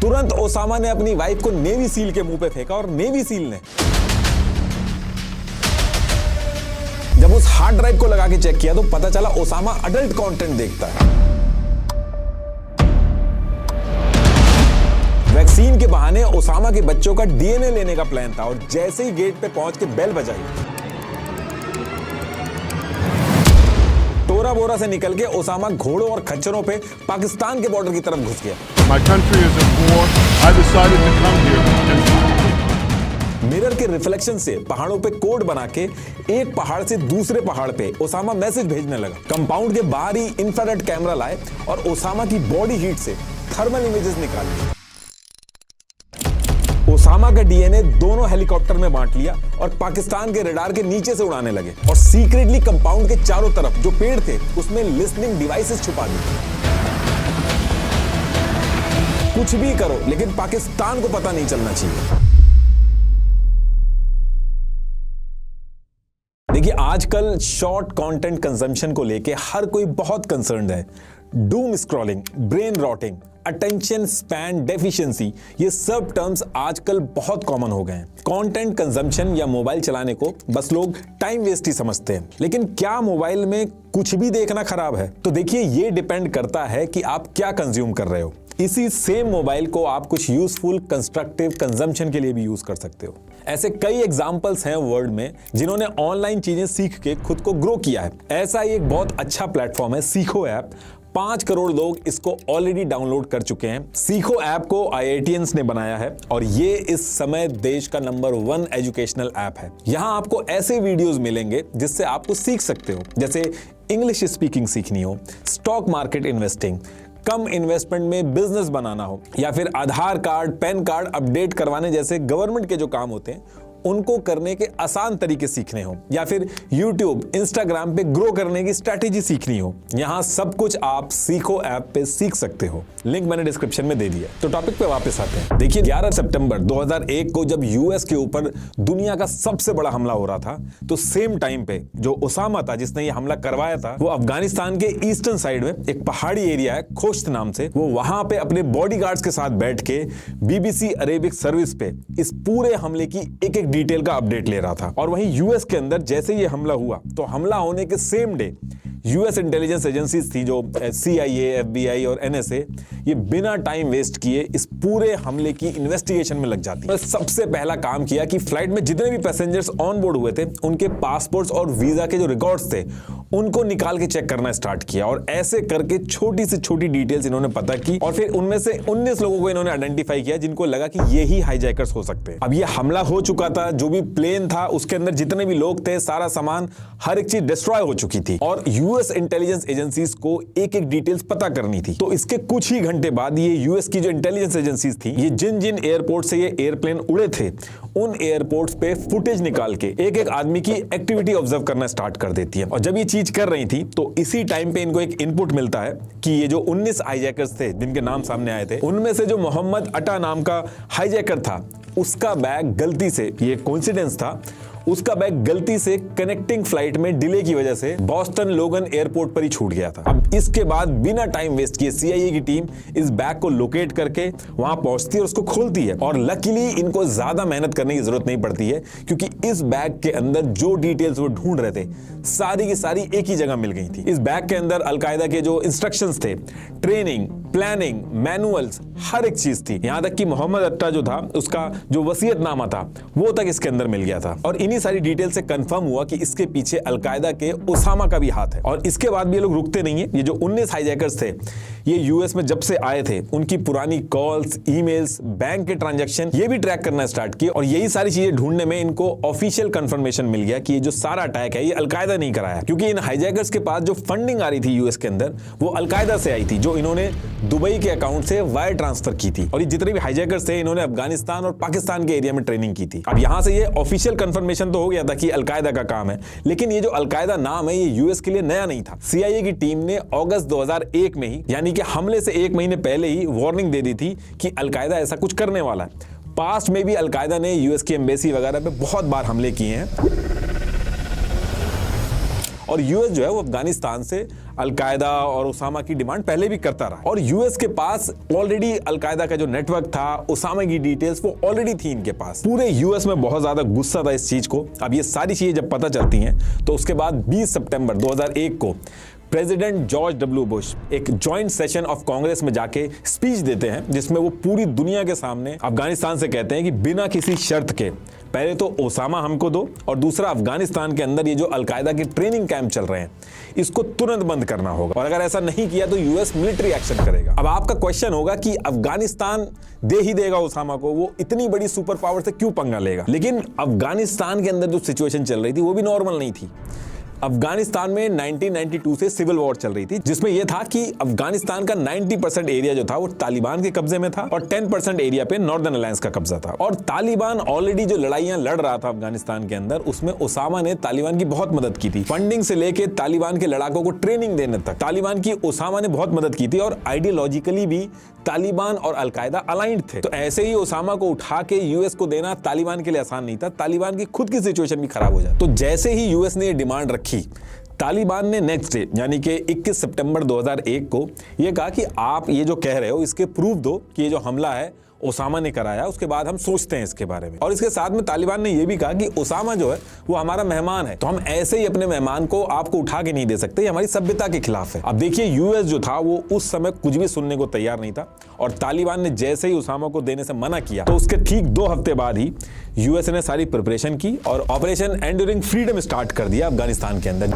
तुरंत ओसामा ने अपनी वाइफ को नेवी सील के मुंह पे फेंका और नेवी सील ने जब उस हार्ड ड्राइव को लगा के चेक किया तो पता चला ओसामा अडल्ट कंटेंट देखता है। वैक्सीन के बहाने ओसामा के बच्चों का डीएनए लेने का प्लान था और जैसे ही गेट पे पहुंच के बेल बजाई, टोरा बोरा से निकल के ओसामा घोड़ों और खच्चरों पे पाकिस्तान के बॉर्डर की तरफ घुस गया। My country is at war. I decided to come here and mirror के रिफ्लेक्शन से पहाड़ों पे कोड बना के एक पहाड़ से दूसरे पहाड़ पे ओसामा मैसेज भेजने लगा। कंपाउंड के बाहर ही इंफ्रारेड कैमरा लाए और ओसामा की बॉडी हीट से थर्मल इमेजेस निकाले। ओसामा का डीएनए दोनों हेलीकॉप्टर में बांट लिया और पाकिस्तान के रडार के नीचे से उड़ाने लगे और सीक्रेटली कंपाउंड के चारों तरफ जो पेड़ थे उसमें लिसनिंग डिवाइसेस छुपा दी। कुछ भी करो लेकिन पाकिस्तान को पता नहीं चलना चाहिए। देखिए, आजकल शॉर्ट कंटेंट कंजम्पशन को लेके हर कोई बहुत कंसर्न्ड है। Doom scrolling, brain rotting, attention span deficiency, ये सब टर्म्स आजकल बहुत कॉमन हो गए हैं। कंटेंट कंजम्पशन या मोबाइल चलाने को बस लोग टाइम वेस्ट ही समझते हैं, लेकिन क्या मोबाइल में कुछ भी देखना खराब है? तो देखिए, ये डिपेंड करता है कि आप क्या कंज्यूम कर रहे हो। इसी सेम मोबाइल को आप कुछ यूजफुल कंस्ट्रक्टिव कंजम्पशन के लिए भी यूज कर सकते हो। ऐसे कई एग्जांपल्स हैं वर्ल्ड में जिन्होंने ऑनलाइन चीजें सीख के खुद को ग्रो किया है। ऐसा ही एक बहुत अच्छा प्लेटफॉर्म है सीखो ऐप। 5 करोड़ लोग इसको ऑलरेडी डाउनलोड कर चुके हैं। सीखो ऐप को IITians ने बनाया है और ये इस समय देश का नंबर 1 एजुकेशनल ऐप है। यहाँ आपको ऐसे वीडियोस मिलेंगे जिससे आपको सीख सकते हो, जैसे इंग्लिश स्पीकिंग सीखनी हो, स्टॉक मार्केट इन्वेस्टिंग, कम इन्वेस्टमेंट में बिजनेस बनाना हो, या फिर आधार कार्ड, पैन कार्ड अपडेट करवाने जैसे गवर्नमेंट के जो काम होते हैं उनको करने के आसान तरीके सीखने हो, या फिर YouTube, Instagram पे ग्रो करने की स्ट्रैटेजी सीखनी हो। यहाँ सब कुछ आप सीखो ऐप पे सीख सकते हो। लिंक मैंने डिस्क्रिप्शन में दे दिया। तो टॉपिक पे वापस आते हैं। देखिए, 11 सितंबर 2001 को जब यूएस के ऊपर दुनिया का सबसे बड़ा हमला हो रहा था, तो सेम टाइम पे जो ओसामा था जिसने ये हमला करवाया था, वो अफगानिस्तान के ईस्टर्न साइड में एक पहाड़ी एरिया है खोश्त नाम से, वो वहां पे अपने बॉडीगार्ड्स के साथ बैठ के BBC अरेबिक सर्विस पे इस पूरे हमले की एक एक डिटेल का अपडेट ले रहा था। और वहीं यूएस के अंदर जैसे ये हमला हुआ तो हमला होने के same day US intelligence agencies थी जो CIA, FBI और NSA, ये बिना टाइम वेस्ट किए इस पूरे हमले की इन्वेस्टिगेशन में लग जाती है। सबसे पहला काम किया कि फ्लाइट में जितने भी पैसेंजर्स ऑन बोर्ड हुए थे उनके पासपोर्ट्स और वीजा के जो रिकॉर्ड्स थे उनको निकाल के चेक करना स्टार्ट किया और ऐसे करके छोटी से छोटी डिटेल्स इन्होंने पता की और फिर उनमें से 19 लोगों को इन्होंने आइडेंटिफाई किया जिनको लगा कि ये ही हाईजैकर्स हो सकते हैं। अब ये हमला हो चुका था, जो भी प्लेन था उसके अंदर जितने भी लोग थे, सारा सामान, हर एक चीज डिस्ट्रॉय हो चुकी थी और यूएस इंटेलिजेंस एजेंसीज को एक एक डिटेल्स पता करनी थी। तो इसके कुछ ही घंटे बाद ये यूएस की जो इंटेलिजेंस एजेंसीज थी, ये जिन जिन एयरपोर्ट से ये एयरप्लेन उड़े थे उन एयरपोर्ट्स पे फुटेज निकाल के एक एक आदमी की एक्टिविटी ऑब्जर्व करना स्टार्ट कर देती है। और जब ये चीज कर रही थी तो इसी टाइम पे इनको एक इनपुट मिलता है कि ये जो 19 हाईजैकर्स थे जिनके नाम सामने आए थे, उनमें से जो मोहम्मद अटा नाम का हाईजैकर था उसका बैग गलती से, ये कोइंसिडेंस था, उसका बैग गलती से कनेक्टिंग फ्लाइट में डिले की वजह से बॉस्टन लोगन एयरपोर्ट पर ही छूट गया था। अब इसके बाद बिना टाइम वेस्ट किए CIA की टीम इस बैग को लोकेट करके वहां पहुंचती है और उसको खोलती है और लकीली इनको ज्यादा मेहनत करने की जरूरत नहीं पड़ती है क्योंकि इस बैग के अंदर जो डिटेल्स वो ढूंढ रहे थे सारी की सारी एक ही जगह मिल गई थी। इस बैग के अंदर अलकायदा के जो इंस्ट्रक्शंस थे, ट्रेनिंग, प्लानिंग, मैनुअल्स, हर एक चीज थी। यहां तक कि मोहम्मद अट्टा जो था उसका जो वसीयतनामा था वो तक इसके अंदर मिल गया था और इन्हीं सारी डिटेल से कंफर्म हुआ कि इसके पीछे अलकायदा के ओसामा का भी हाथ है। और इसके बाद भी ये लोग रुकते नहीं है। ये जो 19 हाईजैकर्स थे ये यूएस में जब से आए थे उनकी पुरानी कॉल्स, ईमेल्स, बैंक के ट्रांजैक्शन ये भी ट्रैक करना स्टार्ट किए और यही सारी चीजें ढूंढने में इनको ऑफिशियल कंफर्मेशन मिल गया कि ये जो सारा अटैक है ये अलकायदा नहीं कराया, क्योंकि इन हाईजैकर्स के पास जो फंडिंग आ रही थी यूएस के अंदर वो अलकायदा से आई थी, जो इन्होंने दुबई के अकाउंट से वायर ट्रांसफर की थी। और ये जितने भी हाईजैकर्स थे इन्होंने अफगानिस्तान और पाकिस्तान के एरिया में ट्रेनिंग की थी। अब यहां से ये ऑफिशियल कंफर्मेशन तो हो गया था कि अलकायदा का काम है, लेकिन ये जो अलकायदा नाम है ये यूएस के लिए नया नहीं था। CIA की टीम ने अगस्त 2001 में ही, यानी कि हमले से 1 महीने पहले ही वार्निंग दे दी थी कि अलकायदा ऐसा कुछ करने वाला है। पास्ट में भी अलकायदा ने यूएस की एम्बेसी वगैरह पे बहुत बार हमले किए हैं और यूएस जो है वो अफगानिस्तान से अलकायदा और उसामा की डिमांड पहले भी करता रहा और यूएस के पास ऑलरेडी अलकायदा का जो नेटवर्क था, उसामा की डिटेल्स वो ऑलरेडी थी इनके पास। पूरे यूएस में बहुत ज्यादा गुस्सा था इस चीज को। अब ये सारी चीजें जब पता चलती हैं तो उसके बाद 20 सितंबर 2001 को प्रेसिडेंट जॉर्ज डब्ल्यू बुश एक जॉइंट सेशन ऑफ कांग्रेस में जाके स्पीच देते हैं, जिसमें वो पूरी दुनिया के सामने अफगानिस्तान से कहते हैं कि बिना किसी शर्त के पहले तो ओसामा हमको दो और दूसरा अफगानिस्तान के अंदर ये जो अलकायदा के ट्रेनिंग कैंप चल रहे हैं इसको तुरंत बंद करना होगा और अगर ऐसा नहीं किया तो यूएस मिलिट्री एक्शन करेगा। अब आपका क्वेश्चन होगा कि अफगानिस्तान दे ही देगा ओसामा को, वो इतनी बड़ी सुपर पावर से क्यों पंगा लेगा? लेकिन अफगानिस्तान के अंदर जो सिचुएशन चल रही थी वो भी नॉर्मल नहीं थी। अफगानिस्तान में 1992 से सिविल वॉर चल रही थी, जिसमें यह था कि अफगानिस्तान का 90% एरिया जो था वो तालिबान के कब्जे में था और 10% एरिया पे नॉर्दर्न अलायंस का कब्जा था। और तालिबान ऑलरेडी जो लड़ाइयां लड़ रहा था अफगानिस्तान के अंदर, उसमें ओसामा ने तालिबान की बहुत मदद की थी। फंडिंग से लेके तालिबान के लड़ाकों को ट्रेनिंग देने तक तालिबान की ओसामा ने बहुत मदद की थी और आइडियोलॉजिकली भी तालिबान और अलकायदा अलाइंड थे। तो ऐसे ही ओसामा को उठा के यूएस को देना तालिबान के लिए आसान नहीं था, तालिबान की खुद की सिचुएशन भी खराब हो जाए। तो जैसे ही यूएस ने ये डिमांड रखी, तालिबान ने नेक्स्ट डे यानी कि 21 सितंबर 2001 को ये कहा कि आप ये जो कह रहे हो इसके प्रूफ दो कि ये जो हमला है ओसामा ने कराया, उसके बाद हम सोचते हैं इसके बारे में। और इसके साथ में तालिबान ने ये भी कहा कि ओसामा जो है वो हमारा मेहमान है, तो हम ऐसे ही अपने मेहमान को आपको उठा के नहीं दे सकते, ये हमारी सभ्यता के खिलाफ है। अब देखिए यूएस जो था वो उस समय कुछ भी सुनने को तैयार नहीं था और तालिबान ने जैसे ही ओसामा को देने से मना किया तो उसके ठीक 2 हफ्ते बाद ही यूएस ने सारी प्रिपरेशन की और ऑपरेशन एंड्यूरिंग फ्रीडम स्टार्ट कर दिया अफगानिस्तान के अंदर,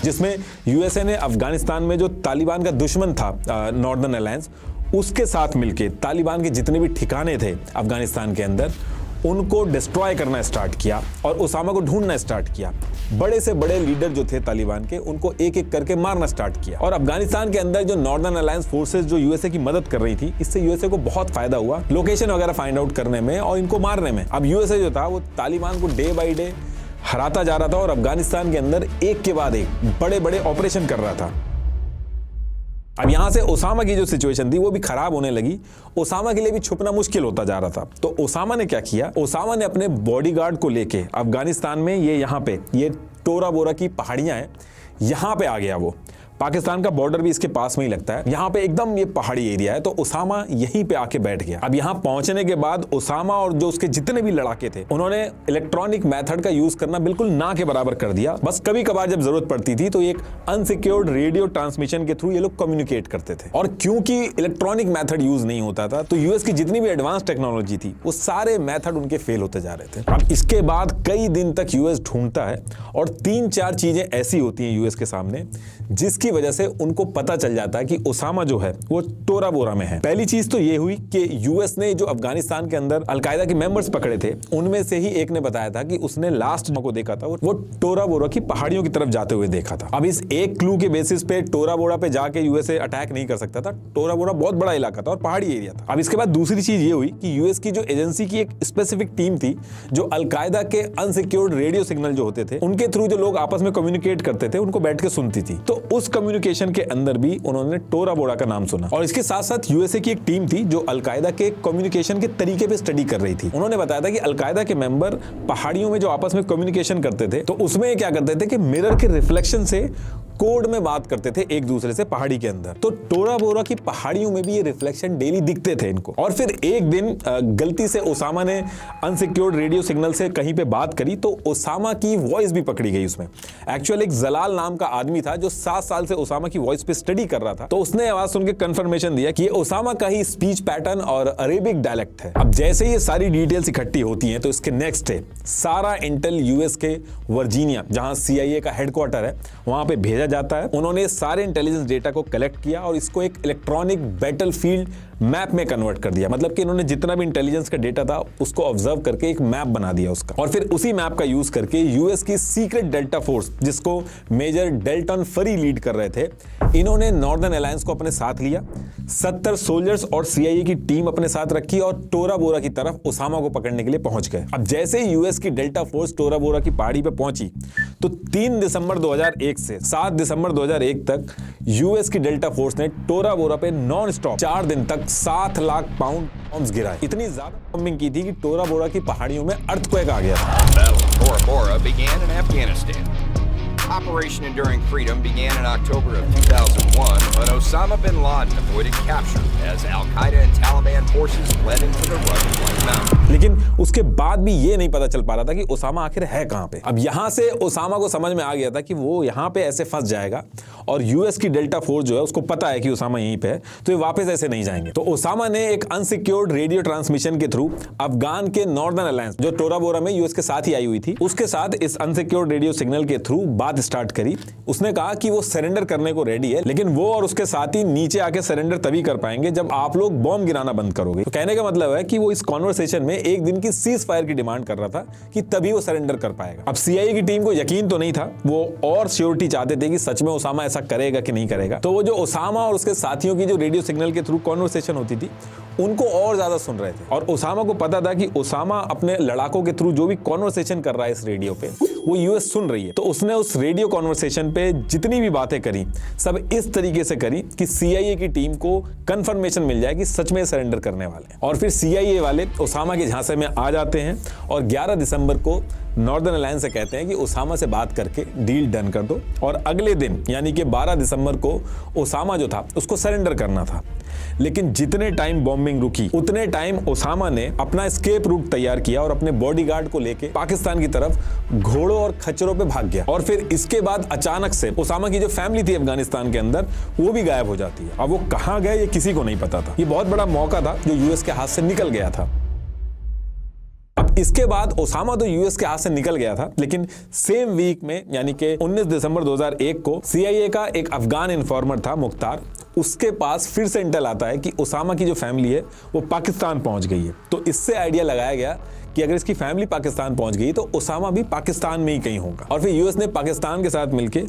जिसमें यूएसए ने अफगानिस्तान में जो तालिबान का दुश्मन था नॉर्दर्न अलायंस, उसके साथ मिलके तालिबान के जितने भी ठिकाने थे अफगानिस्तान के अंदर उनको डिस्ट्रॉय करना स्टार्ट किया और ओसामा को ढूंढना स्टार्ट किया। बड़े से बड़े लीडर जो थे तालिबान के उनको एक एक करके मारना स्टार्ट किया और अफगानिस्तान के अंदर जो नॉर्दर्न अलायंस फोर्सेस जो यूएसए की मदद कर रही थी, इससे यूएसए को बहुत फायदा हुआ लोकेशन वगैरह फाइंड आउट करने में और इनको मारने में। अब यूएसए जो था वो तालिबान को डे बाई डे हराता जा रहा था और अफगानिस्तान के अंदर एक के बाद एक बड़े बड़े ऑपरेशन कर रहा था। अब यहां से ओसामा की जो सिचुएशन थी वो भी खराब होने लगी, ओसामा के लिए भी छुपना मुश्किल होता जा रहा था। तो ओसामा ने क्या किया, ओसामा ने अपने बॉडीगार्ड को लेके अफगानिस्तान में यहाँ पे ये टोरा बोरा की पहाड़ियां हैं, यहाँ पे आ गया। वो पाकिस्तान का बॉर्डर भी इसके पास में ही लगता है, यहाँ पे एकदम ये पहाड़ी एरिया है, तो ओसामा यहीं पे आके बैठ गया। अब यहाँ पहुंचने के बाद ओसामा और जो उसके जितने भी लड़ाके थे उन्होंने इलेक्ट्रॉनिक मेथड का यूज करना बिल्कुल ना के बराबर कर दिया। बस कभी कभार जब जरूरत पड़ती थी तो एक अनसिक्योर्ड रेडियो ट्रांसमिशन के थ्रू ये लोग कम्युनिकेट करते थे और क्योंकि इलेक्ट्रॉनिक मेथड यूज नहीं होता था तो यूएस की जितनी भी एडवांस टेक्नोलॉजी थी वो सारे मेथड उनके फेल होते जा रहे थे। अब इसके बाद कई दिन तक यूएस ढूंढता है और 3-4 चीजें ऐसी होती हैं यूएस के सामने जिसकी वजह से उनको पता चल जाता है कि ओसामा जो है वो टोरा बोरा में है। पहली चीज तो ये हुई कि यूएस ने जो अफगानिस्तान के अंदर अलकायदा के मेंबर्स पकड़े थे उनमें से ही एक ने बताया था कि उसने लास्ट को देखा था वो टोरा बोरा की पहाड़ियों की तरफ जाते हुए देखा था। अब इस एक क्लू के बेसिस पे टोरा बोरा पे जाके यूएसए अटैक नहीं कर सकता था, टोरा बोरा बहुत बड़ा इलाका था और पहाड़ी एरिया था। अब इसके बाद दूसरी चीज ये हुई कि यूएस की जो एजेंसी की एक स्पेसिफिक टीम थी जो अलकायदा के अनसिक्योर्ड रेडियो सिग्नल जो होते थे उनके थ्रू जो लोग आपस में कम्युनिकेट करते थे उनको बैठ के सुनती थी, तो उस कम्युनिकेशन के अंदर भी उन्होंने टोरा बोरा का नाम सुना। और इसके साथ साथ यूएसए की एक टीम थी जो अलकायदा के कम्युनिकेशन के तरीके पे स्टडी कर रही थी। उन्होंने बताया था कि अलकायदा के मेंबर पहाड़ियों में जो आपस में कम्युनिकेशन करते थे तो उसमें क्या करते थे कि मिरर के रिफ्लेक्शन से कोड में बात करते थे एक दूसरे से पहाड़ी के अंदर। तो टोरा बोरा की पहाड़ियों में भी ये रिफ्लेक्शन डेली दिखते थे इनको। और फिर एक दिन गलती से ओसामा ने अनसिक्योर्ड रेडियो सिग्नल से कहीं पे बात करी तो ओसामा की वॉइस भी पकड़ी गई उसमें। एक्चुअली एक जलाल नाम का आदमी था जो 7 साल से ओसामा की वॉइस पे स्टडी कर रहा था, तो उसने आवाज सुन के कंफर्मेशन दिया कि ये ओसामा का ही स्पीच पैटर्न और अरेबिक डायलेक्ट है। अब जैसे ये सारी डिटेल्स इकट्ठी होती हैं तो इसके नेक्स्ट डे सारा इंटेल यूएस के वर्जीनिया जहां सीआईए का हेडक्वार्टर है वहां पे भेजा जाता है। उन्होंने सारे इंटेलिजेंस डेटा को कलेक्ट किया और इसको एक इलेक्ट्रॉनिक बैटलफील्ड मैप में कन्वर्ट कर दिया। मतलब कि इन्होंने जितना भी इंटेलिजेंस का डेटा था उसको ऑब्जर्व करके एक मैप बना दिया उसका, और फिर उसी मैप का यूज करके यूएस की सीक्रेट डेल्टा फोर्स जिसको मेजर डेल्टन फरी लीड कर रहे थे, इन्होंने नॉर्दर्न अलायंस को अपने साथ लिया, 70 सोल्जर्स और सीआईए की टीम अपने साथ रखी और टोरा बोरा की तरफ ओसामा को पकड़ने के लिए पहुंच गए। अब जैसे ही यूएस की डेल्टा फोर्स टोरा बोरा की पहाड़ी पे पहुंची तो 3 दिसंबर 2001 से 7 दिसंबर 2001 तक यूएस की डेल्टा फोर्स ने टोरा बोरा पे नॉन स्टॉप 4 दिन तक 7 लाख पाउंड बॉम्ब्स गिराए। इतनी ज्यादा बॉम्बिंग की थी कि टोरा बोरा की पहाड़ियों में अर्थक्वेक आ गया था। Bora Bora began in Afghanistan. Operation Enduring Freedom began in October of 2001, but Osama bin Laden avoided capture as Al-Qaeda and Taliban forces fled into the rugged White Mountains. लेकिन उसके बाद भी ये नहीं पता चल पा रहा था कि ओसामा आखिर है कहां पे। अब यहां से ओसामा को समझ में आ गया था कि वो यहां पे ऐसे फंस जाएगा और यूएस की डेल्टा फोर्स जो है उसको पता है कि ओसामा यहीं पे है, तो ये वापस ऐसे नहीं जाएंगे। तो ओसामा ने एक अनसिक्योर्ड रेडियो ट्रांसमिशन के थ्रू अफगान के नॉर्दर्न अलायंस जो टोरा बोरा में यूएस के साथ ही आई हुई थी, उसके साथ इस अनसिक्योर्ड रेडियो सिग्नल के थ्रू बात स्टार्ट करी। उसने कहा कि वो सरेंडर करने को रेडी है, लेकिन वो और उसके साथी नीचे आके सरेंडर तभी कर पाएंगे जब आप लोग बॉम्ब गिराना बंद करोगे। तो कहने का मतलब है कि वो इस कॉन्वर्सेशन में एक दिन की सीज फायर की डिमांड कर रहा था कि तभी वो सरेंडर कर पाएगा। अब सीआईए की टीम को यकीन तो नहीं था, वो और श्योरिटी चाहते थे कि सच में ओसामा ऐसा करेगा कि नहीं करेगा। तो वो जो ओसामा और उसके साथियों की जो रेडियो सिग्नल के थ्रू कॉन्वर्सेशन होती थी उनको और ज्यादा सुन रहे थे, और ओसामा को पता था कि ओसामा अपने लड़ाकों के थ्रू जो भी कॉन्वर्सेशन कर रहा है इस रेडियो पे वो यूएस सुन रही है। तो उसने उस रेडियो कॉन्वर्सेशन पे जितनी भी बातें करी सब इस तरीके से करी कि सीआईए की टीम को कंफर्मेशन मिल जाए कि सच में सरेंडर करने वाले हैं। और फिर सीआईए वाले ओसामा के झांसे में आ जाते हैं और 11 दिसंबर को नॉर्दर्न अलायंस से कहते हैं कि ओसामा से बात करके डील डन कर दो, और अगले दिन यानी कि 12 दिसंबर को ओसामा जो था उसको सरेंडर करना था। लेकिन जितने टाइम बॉम्बिंग रुकी उतने टाइम ओसामा ने अपना एस्केप रूट तैयार किया और अपने बॉडीगार्ड को लेके पाकिस्तान की तरफ घोड़ों और खच्चरों पे भाग गया। और फिर इसके बाद अचानक से ओसामा की जो फैमिली थी अफगानिस्तान के अंदर वो भी गायब हो जाती है। अब वो कहां गए ये किसी को नहीं पता था। ये बहुत बड़ा मौका था जो यूएस के हाथ से निकल गया था। इसके बाद ओसामा तो यूएस के हाथ से निकल गया था, लेकिन सेम वीक में यानी कि 19 दिसंबर 2001 को सीआईए का एक अफगान इन्फॉर्मर था मुख्तार, उसके पास फिर से इंटेल आता है कि ओसामा की जो फैमिली है वो पाकिस्तान पहुंच गई है। तो इससे आइडिया लगाया गया कि अगर इसकी फैमिली पाकिस्तान पहुंच गई तो ओसामा भी पाकिस्तान में ही कहीं होगा। और फिर यूएस ने पाकिस्तान के साथ मिलकर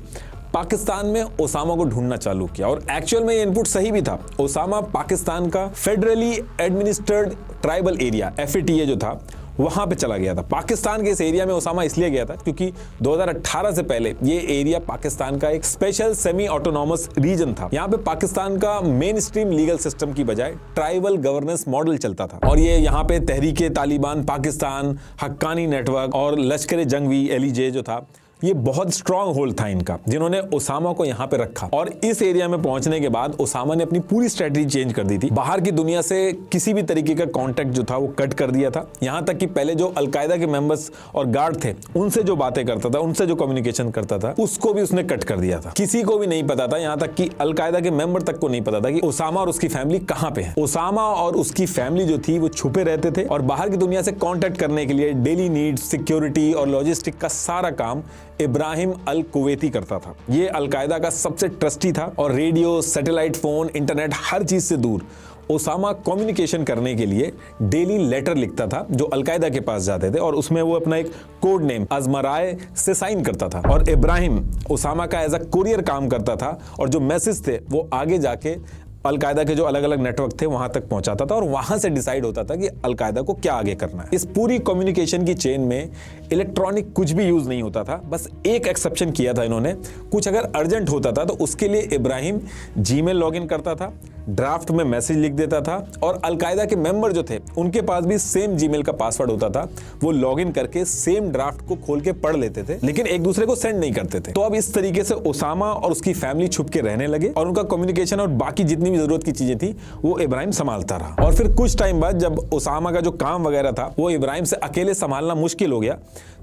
पाकिस्तान में ओसामा को ढूंढना चालू किया, और एक्चुअल में ये इनपुट सही भी था। ओसामा पाकिस्तान का federally administered tribal area FATA जो था वहां पे चला गया था। पाकिस्तान के इस एरिया में ओसामा इसलिए गया था क्योंकि 2018 से पहले ये एरिया पाकिस्तान का एक स्पेशल सेमी ऑटोनॉमस रीजन था। यहाँ पे पाकिस्तान का मेन स्ट्रीम लीगल सिस्टम की बजाय ट्राइबल गवर्नेंस मॉडल चलता था, और ये यहाँ पे तहरीके तालिबान पाकिस्तान, हक्कानी नेटवर्क और लश्कर जंगवी LEJ जो था ये बहुत स्ट्रांग होल्ड था इनका, जिन्होंने ओसामा को यहाँ पे रखा। और इस एरिया में पहुंचने के बाद ओसामा ने अपनी पूरी स्ट्रेटजी चेंज कर दी थी। बाहर की दुनिया से किसी भी तरीके का कांटेक्ट जो था वो कट कर दिया था। यहाँ तक कि पहले जो अलकायदा के मेंबर्स और गार्ड थे उनसे जो बातें करता था, उनसे जो कम्युनिकेशन करता था, उसको भी उसने कट कर दिया था। किसी को भी नहीं पता था, यहाँ तक कि अलकायदा के मेंबर तक को नहीं पता था कि ओसामा और उसकी फैमिली कहाँ पे है। ओसामा और उसकी फैमिली जो थी वो छुपे रहते थे और बाहर की दुनिया से कॉन्टेक्ट करने के लिए डेली नीड्स, सिक्योरिटी और लॉजिस्टिक का सारा काम इब्राहिम अल कुवैती करता था। ये अलकायदा का सबसे ट्रस्टी था और रेडियो, सैटेलाइट फोन, इंटरनेट हर चीज से दूर ओसामा कम्युनिकेशन करने के लिए डेली लेटर लिखता था जो अलकायदा के पास जाते थे, और उसमें वो अपना एक कोड नेम अजमराए से साइन करता था। और इब्राहिम ओसामा का एज अ कुरियर काम करता था और जो मैसेज थे वो आगे जाके अलकायदा के जो अलग अलग नेटवर्क थे वहां तक पहुंचाता था, और वहां से डिसाइड होता था कि अलकायदा को क्या आगे करना है। इस पूरी कम्युनिकेशन की चेन में इलेक्ट्रॉनिक कुछ भी यूज नहीं होता था। बस एक एक्सेप्शन किया था इन्होंने, कुछ अगर अर्जेंट होता था तो उसके लिए इब्राहिम जीमेल लॉगिन करता था, ड्राफ्ट में मैसेज लिख देता था, और अलकायदा के मेंबर जो थे उनके पास भी सेम जीमेल का पासवर्ड होता था। वो लॉगिन करके सेम ड्राफ्ट को खोल के पढ़ लेते थे, लेकिन एक दूसरे को सेंड नहीं करते थे। तो अब इस तरीके से ओसामा और उसकी फैमिली छुप के रहने लगे और उनका कम्युनिकेशन और बाकी जितनी भी जरूरत की चीजें थी वो इब्राहिम संभालता रहा। और फिर कुछ टाइम बाद जब ओसामा का जो काम वगैरह था वो इब्राहिम से अकेले संभालना मुश्किल हो गया,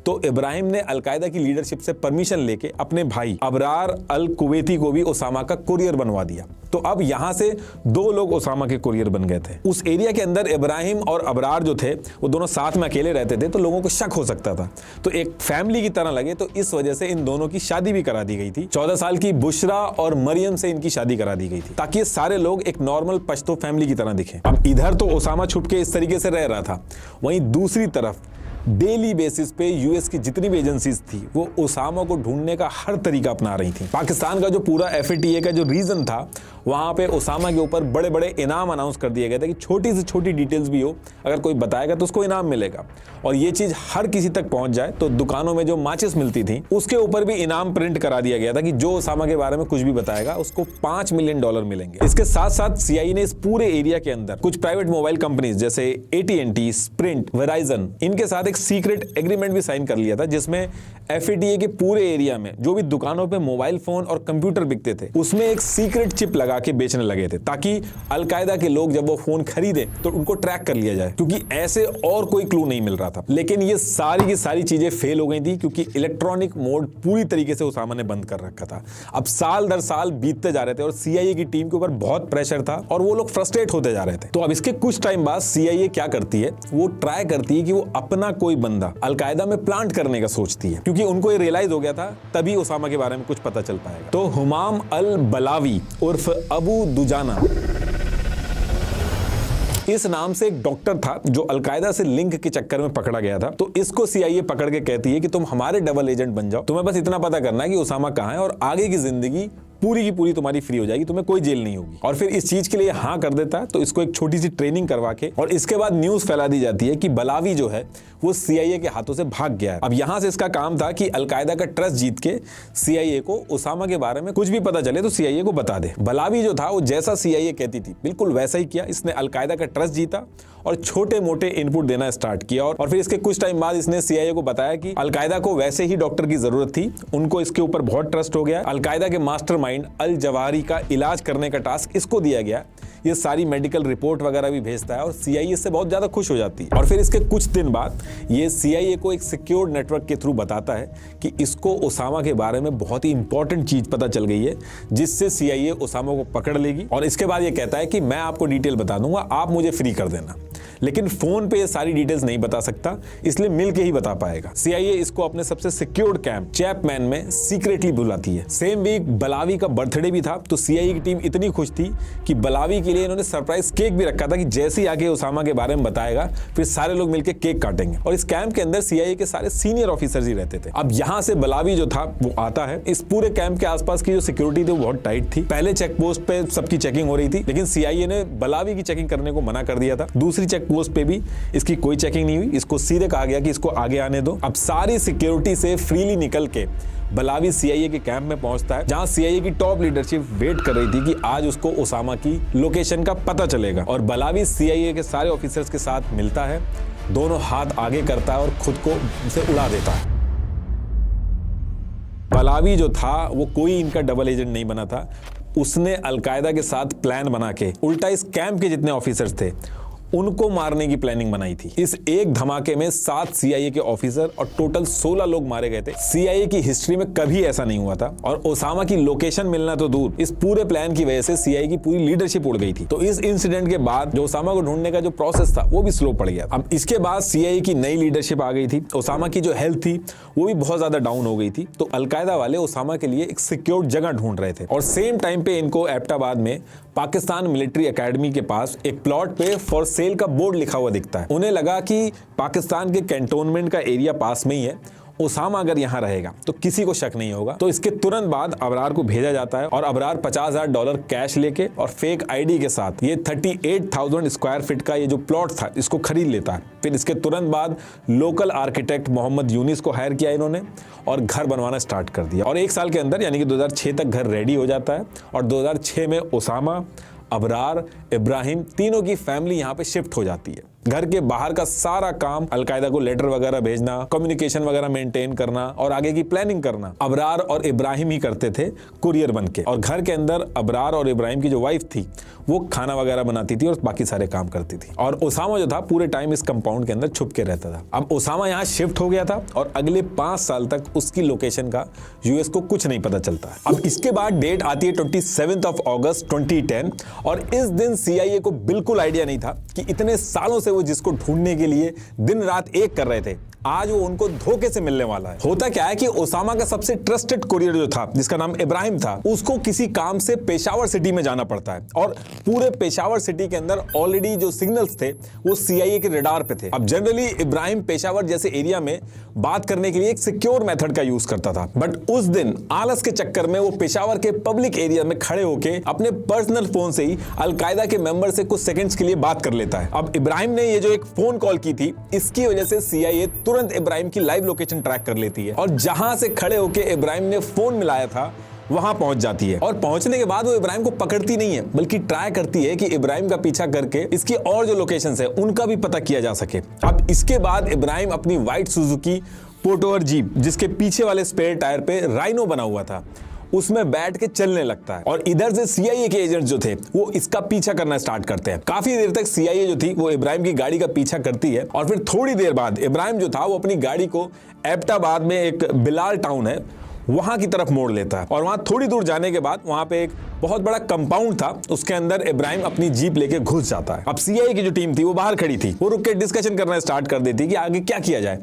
तो इब्राहिम ने अलकायदा की लीडरशिप से परमिशन लेके अपने भाई अबरार अल कुवैती को भी ओसामा का कुरियर बनवा दिया। तो अब यहां से 2 लोग ओसामा के कुरियर बन गए थे। उस एरिया के अंदर इब्राहिम और अबरार जो थे वो दोनों साथ में अकेले रहते थे, तो लोगों को शक हो सकता था, तो एक फैमिली की तरह लगे। तो इस वजह से इन दोनों की शादी भी करा दी गई थी। 14 साल की बुशरा और मरियम से इनकी शादी करा दी गई थी ताकि ये सारे लोग एक नॉर्मल पश्तो फैमिली की तरह दिखें। अब इधर तो ओसामा छुप के इस तरीके से रह रहा था, वहीं दूसरी तरफ डेली बेसिस पे यूएस की जितनी भी एजेंसीज थी वो ओसामा को ढूंढने का हर तरीका अपना रही थी। पाकिस्तान का जो पूरा FATA का जो रीजन था वहां पे ओसामा के ऊपर बड़े बड़े इनाम अनाउंस कर दिए गए थे कि छोटी से छोटी डिटेल्स भी हो, अगर कोई बताएगा तो उसको इनाम मिलेगा। और ये चीज हर किसी तक पहुंच जाए, तो दुकानों में जो माचिस मिलती थी उसके ऊपर भी इनाम प्रिंट करा दिया गया था कि जो ओसामा के बारे में कुछ भी बताएगा उसको $5 मिलियन मिलेंगे। इसके साथ साथ CIA ने इस पूरे एरिया के अंदर कुछ प्राइवेट मोबाइल कंपनीज जैसे AT&T, स्प्रिंट, वेराइजन, इनके साथ एक एक सीक्रेट एग्रीमेंट भी साइन कर लिया था जिसमें FATA के पूरे एरिया में जो भी दुकानों पे मोबाइल फोन और कंप्यूटर बिकते थे उसमें एक सीक्रेट चिप लगा के बेचने लगे थे ताकि अलकायदा के लोग जब वो फोन खरीदे तो उनको ट्रैक कर लिया जाए, क्योंकि ऐसे और कोई क्लू नहीं मिल रहा था। लेकिन ये सारी की सारी चीजें फेल हो गई थी क्योंकि इलेक्ट्रॉनिक मोड पूरी तरीके से उसामा ने बंद कर रखा था। अब साल दर साल बीतते जा रहे थे और CIA की टीम के ऊपर बहुत प्रेशर था और वो लोग फ्रस्ट्रेट होते जा रहे थे। तो अब इसके कुछ टाइम बाद CIA क्या करती है, वो ट्राई करती है कि वो अपना कोई बंदा अलकायदा में प्लांट करने का सोचती है, क्योंकि उनको ये रियलाइज हो गया था तभी उसामा के बारे में कुछ पता चल पाएगा। तो हुमाम अल बलावी उर्फ अबू दुजाना इस नाम से एक डॉक्टर था जो अलकायदा से लिंक के चक्कर में पकड़ा गया था। तो इसको CIA पकड़ के कहती है कि तुम हमारे डबल एजेंट बन जाओ, तुम्हें बस इतना पता करना है कि उसामा कहां है और आगे की जिंदगी पूरी की पूरी तुम्हारी फ्री हो जाएगी, तुम्हें कोई जेल नहीं होगी। और फिर इस चीज के लिए हाँ कर देता है। तो इसको एक छोटी सी ट्रेनिंग करवा के और इसके बाद न्यूज फैला दी जाती है कि बलावी जो है वो CIA के हाथों से भाग गया है। अब यहां से इसका काम था कि अलकायदा का ट्रस्ट जीत के CIA को उसामा के बारे में कुछ भी पता चले तो CIA को बता दे। बलावी जो था वो जैसा CIA कहती थी बिल्कुल वैसा ही किया। इसने अलकायदा का ट्रस्ट जीता और छोटे मोटे इनपुट देना स्टार्ट किया और फिर इसके कुछ टाइम बाद इसने CIA को बताया कि अलकायदा को वैसे ही डॉक्टर की जरूरत थी, उनको इसके ऊपर बहुत ट्रस्ट हो गया। अलकायदा के मास्टरमाइंड अल जवाहरी का इलाज करने का टास्क इसको दिया गया। ये सारी मेडिकल रिपोर्ट वगैरह भी भेजता है और CIA इससे बहुत ज्यादा खुश हो जाती है। और फिर इसके कुछ दिन बाद ये CIA को एक सिक्योर्ड नेटवर्क के थ्रू बताता है कि इसको उसामा के बारे में बहुत ही इंपॉर्टेंट चीज पता चल गई है जिससे CIA उसामा को पकड़ लेगी। और इसके बाद ये कहता है कि मैं आपको डिटेल बता दूंगा, आप मुझे फ्री कर देना। लेकिन फोन पे ये सारी डिटेल्स नहीं बता सकता, इसलिए मिल के ही बता पाएगा। CIA इसको अपने सबसे सिक्योर्ड कैंप चैपमैन में सीक्रेटली बुलाती है। सेम वीक बलावी का बर्थडे भी था, तो CIA की टीम इतनी खुश थी कि बलावी के लिए इन्होंने सरप्राइज केक भी रखा था कि जैसे ही आके उसामा के बारे में बताएगा फिर सारे लोग मिलकर केक काटेंगे। और इस कैंप के अंदर CIA के सारे सीनियर ऑफिसर्स ही रहते थे। अब यहाँ से बलावी जो था वो आता है। इस पूरे कैंप के आसपास की जो सिक्योरिटी थी वो बहुत टाइट थी। पहले चेक पोस्ट पे सबकी चेकिंग हो रही थी, लेकिन CIA ने बलावी की चेकिंग करने को मना कर दिया था। दूसरी चेक पोस्ट पे भी इसकी कोई चेकिंग नहीं हुई, इसको सीधे कहा गया कि इसको आगे आने दो। अब सारी सिक्योरिटी से फ्रीली निकल के बलावी CIA के कैंप में पहुंचता है, जहां CIA की टॉप लीडरशिप वेट कर रही थी कि आज उसको उसामा की लोकेशन का पता चलेगा। और बलावी CIA के सारे ऑफिसर्स के साथ मिलता है, दोनों हाथ आगे करता है और खुद को उसे उड़ा देता है। बलावी जो था वो कोई इनका डबल एजेंट नहीं बना था, उसने अलकायदा के साथ प्लान बना के उल्टा इस कैंप के जितने ऑफिसर्स थे उनको मारने की प्लानिंग बनाई थी। इस एक धमाके में 7 CIA के ऑफिसर और टोटल 16 लोग मारे गए थे। CIA की हिस्ट्री में कभी ऐसा नहीं हुआ था। और उसामा की लोकेशन मिलना तो दूर, इस पूरे प्लान की वजह से CIA की पूरी लीडरशिप उड़ गई थी। तो इस इंसिडेंट के बाद जो उसामा को ढूंढने का जो प्रोसेस था वो भी स्लो पड़ गया। अब इसके बाद CIA की नई लीडरशिप आ गई थी। उसामा की जो हेल्थ थी वो भी बहुत ज्यादा डाउन हो गई थी। तो अलकायदा वाले उसामा के लिए एक सिक्योर्ड जगह ढूंढ रहे थे। और सेम टाइम पे इनको एबटाबाद में पाकिस्तान मिलिट्री एकेडमी के पास एक प्लॉट पे फॉर सेल का बोर्ड लिखा हुआ दिखता है। उन्हें लगा कि पाकिस्तान के कैंटोनमेंट का एरिया पास में ही है, उसामा अगर यहां रहेगा तो किसी को शक नहीं होगा। तो इसके तुरंत बाद अबरार को भेजा जाता है और अबरार $50,000 कैश लेके और फेक ID के साथ ये 38,000 स्क्वायर फीट का ये जो प्लॉट था इसको खरीद लेता है। फिर इसके तुरंत बाद लोकल आर्किटेक्ट मोहम्मद यूनिस को हायर किया इन्होंने और घर बनवाना स्टार्ट कर दिया। और एक साल के अंदर यानी कि 2006 तक घर रेडी हो जाता है और 2006 में उसामा, अबरार, इब्राहिम तीनों की फैमिली यहाँ पे शिफ्ट हो जाती है। घर के बाहर का सारा काम अलकायदा को लेटर वगैरह भेजना, कम्युनिकेशन वगैरह मेंटेन करना और आगे की प्लानिंग करना अबरार और इब्राहिम ही करते थे कुरियर बनके। और घर के अंदर अबरार और इब्राहिम की जो वाइफ थी वो खाना वगैरह बनाती थी और बाकी सारे काम करती थी। और उसामा जो था पूरे टाइम इस कंपाउंड के अंदर छुप के रहता था। अब उसामा यहाँ शिफ्ट हो गया था और अगले 5 साल तक उसकी लोकेशन का US को कुछ नहीं पता चलता है। अब इसके बाद डेट आती है 27 अगस्त 2010 और इस दिन CIA को बिल्कुल आइडिया नहीं था कि इतने सालों से वो जिसको ढूंढने के लिए दिन रात एक कर रहे थे आज वो उनको धोखे से मिलने वाला है। होता क्या है कि उसामा का सबसे ट्रस्टेड कुरियर जो था जिसका नाम इब्राहिम था उसको किसी काम से पेशावर सिटी में जाना पड़ता है और पूरे पेशावर सिटी के अंदर ऑलरेडी जो सिग्नल्स थे वो CIA के रडार पे थे। अब जनरली इब्राहिम पेशावर जैसे एरिया में बात करने के लिए एक सिक्योर मेथड का यूज करता था, बट उस दिन आलस के चक्कर में वो पेशावर के पब्लिक एरिया में खड़े होकर अपने पर्सनल फोन से ही अलकायदा के मेंबर से कुछ सेकंड्स के लिए बात कर लेता है। अब इब्राहिम ने ये जो एक फोन कॉल की थी इसकी वजह से CIA तुरंत इब्राहिम की लाइव लोकेशन ट्रैक कर लेती है और जहां से खड़े होकर इब्राहिम ने फोन मिलाया था वहां पहुंच जाती है। और पहुंचने के बाद वो इब्राहिम को पकड़ती नहीं है, बल्कि ट्राई करती है कि इब्राहिम का पीछा करके इसकी और जो लोकेशंस है उनका भी पता किया जा सके। अब इसके बाद इब्राहिम अपनी व्हाइट सुजुकी पोटोवर जीप, जिसके पीछे वाले स्पेयर टायर पे राइनो बना हुआ था, उसमें बैठ के चलने लगता है। और इधर से सीआईए के एजेंट्स जो थे वो इसका पीछा करना स्टार्ट करते हैं। काफी देर तक सीआईए जो थी वो इब्राहिम की गाड़ी का पीछा करती है। और फिर थोड़ी देर बाद इब्राहिम जो था वो अपनी गाड़ी को एबटाबाद में एक बिलाल टाउन है वहां की तरफ मोड़ लेता है। और वहां थोड़ी दूर जाने के बाद वहां पे एक बहुत बड़ा कंपाउंड था, उसके अंदर इब्राहिम अपनी जीप लेके घुस जाता है। अब सीआईए की जो टीम थी वो बाहर खड़ी थी, वो रुक के डिस्कशन करना स्टार्ट कर देती कि आगे क्या किया जाए।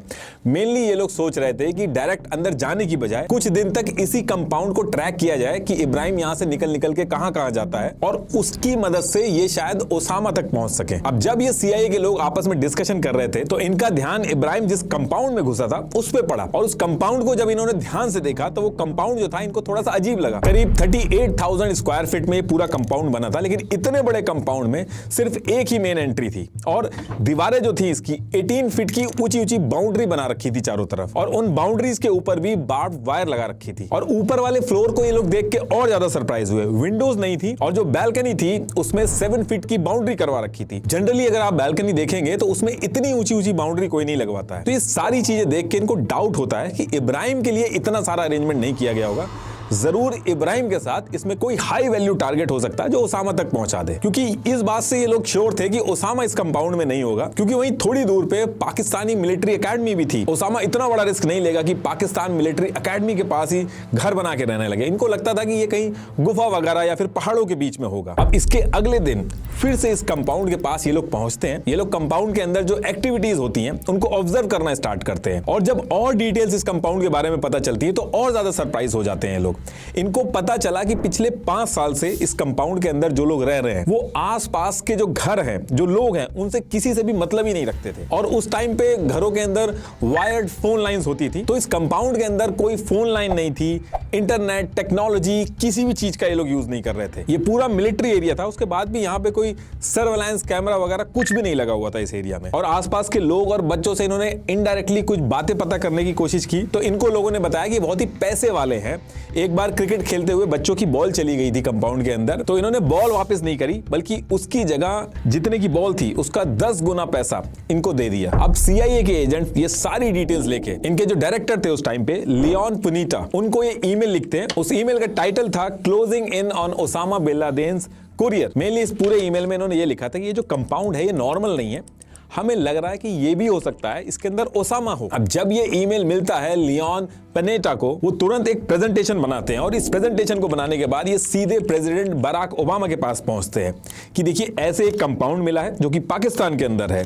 मेनली ये लोग सोच रहे थे कि डायरेक्ट अंदर जाने की बजाय कुछ दिन तक इसी कंपाउंड को ट्रैक किया जाए कि इब्राहिम यहां से निकल के कहां जाता है और उसकी मदद से ये शायद ओसामा तक पहुंच सके। अब जब ये सीआईए के लोग आपस में डिस्कशन कर रहे थे तो इनका ध्यान इब्राहिम जिस कंपाउंड में घुसा था उस पर पड़ा। और उस कंपाउंड को जब इन्होंने ध्यान से देखा तो वो कंपाउंड जो था इनको थोड़ा सा अजीब लगा। करीब 38,000 स्क्वायर फीट में पूरा कंपाउंड बना था, लेकिन इतने बड़े कंपाउंड में सिर्फ एक ही मेन एंट्री थी और दीवारें जो थी इसकी 18 फीट की ऊंची बाउंड्री बना रखी थी चारों तरफ। और उन बाउंड्रीज के ऊपर भी बार्ब वायर लगा रखी थी। और ऊपर वाले फ्लोर को ये लोग देख के और ज्यादा सरप्राइज हुए। विंडोज नहीं थी और जो बैल्कनी थी उसमें 7 फीट की बाउंड्री करवा रखी थी। जनरली अगर आप बैल्कनी देखेंगे तो उसमें इतनी ऊंची बाउंड्री कोई नहीं लगवाता है। तो ये सारी चीजें देख के इनको डाउट होता है कि इब्राहिम के लिए इतना सारा अरेंजमेंट नहीं किया गया होगा। जरूर इब्राहिम के साथ इसमें कोई हाई वैल्यू टारगेट हो सकता है जो ओसामा तक पहुंचा दे, क्योंकि इस बात से ये लोग श्योर थे कि ओसामा इस कंपाउंड में नहीं होगा, क्योंकि वहीं थोड़ी दूर पे पाकिस्तानी मिलिट्री एकेडमी भी थी। ओसामा इतना बड़ा रिस्क नहीं लेगा कि पाकिस्तान मिलिट्री एकेडमी के पास ही घर बना के रहने लगे। इनको लगता था कि ये कहीं गुफा वगैरह या फिर पहाड़ों के बीच में होगा। अब इसके अगले दिन फिर से इस कंपाउंड के पास ये लोग पहुंचते हैं। ये लोग कंपाउंड के अंदर जो एक्टिविटीज होती हैं उनको ऑब्जर्व करना स्टार्ट करते हैं। और जब और डिटेल्स इस कंपाउंड के बारे में पता चलती है तो और ज्यादा सरप्राइज हो जाते हैं लोग। इनको पता चला कि पिछले 5 साल से इस कंपाउंड के अंदर जो लोग रह रहे हैं वो आसपास के जो घर हैं, जो लोग हैं, उनसे किसी से भी मतलब ही नहीं रखते थे। और उस टाइम पे घरों के अंदर वायर्ड फोन लाइंस होती थी, तो इस कंपाउंड के अंदर कोई फोन लाइन नहीं थी, इंटरनेट टेक्नोलॉजी किसी भी चीज का ये लोग यूज नहीं कर रहे थे। ये पूरा मिलिट्री एरिया था, उसके बाद भी यहाँ पे कोई सर्वेलांस कैमरा वगैरह कुछ भी नहीं लगा हुआ था इस एरिया में। और आसपास के लोग और बच्चों से इन्होंने इनडायरेक्टली कुछ बातें पता करने की कोशिश की, तो इनको लोगों ने बताया कि बहुत ही पैसे वाले हैं। एक बार क्रिकेट खेलते हुए बच्चों की बॉल चली गई थी कंपाउंड के अंदर, तो इन्होंने बॉल वापस नहीं करी, बल्कि उसकी जगह जितने की बॉल थी उसका 10 गुना पैसा इनको दे दिया। अब सीआईए के एजेंट ये सारी डिटेल्स लेके इनके जो डायरेक्टर थे उस टाइम पे, लियोन पुनीटा, उनको ये ईमेल लिखते हैं। उस ईमेल का टाइटल था closing in on Osama bin Laden's courier. Mainly इस पूरे ईमेल में इन्होंने ये लिखा था कि ये जो कंपाउंड है ये नॉर्मल नहीं है, हमें लग रहा है कि ये भी हो सकता है इसके अंदर ओसामा हो। अब जब ये ईमेल मिलता है लियोन पनेटा को, वो तुरंत एक प्रेजेंटेशन बनाते हैं और इस प्रेजेंटेशन को बनाने के बाद ये सीधे प्रेसिडेंट बराक ओबामा के पास पहुंचते हैं कि देखिए ऐसे एक कंपाउंड मिला है जो कि पाकिस्तान के अंदर है।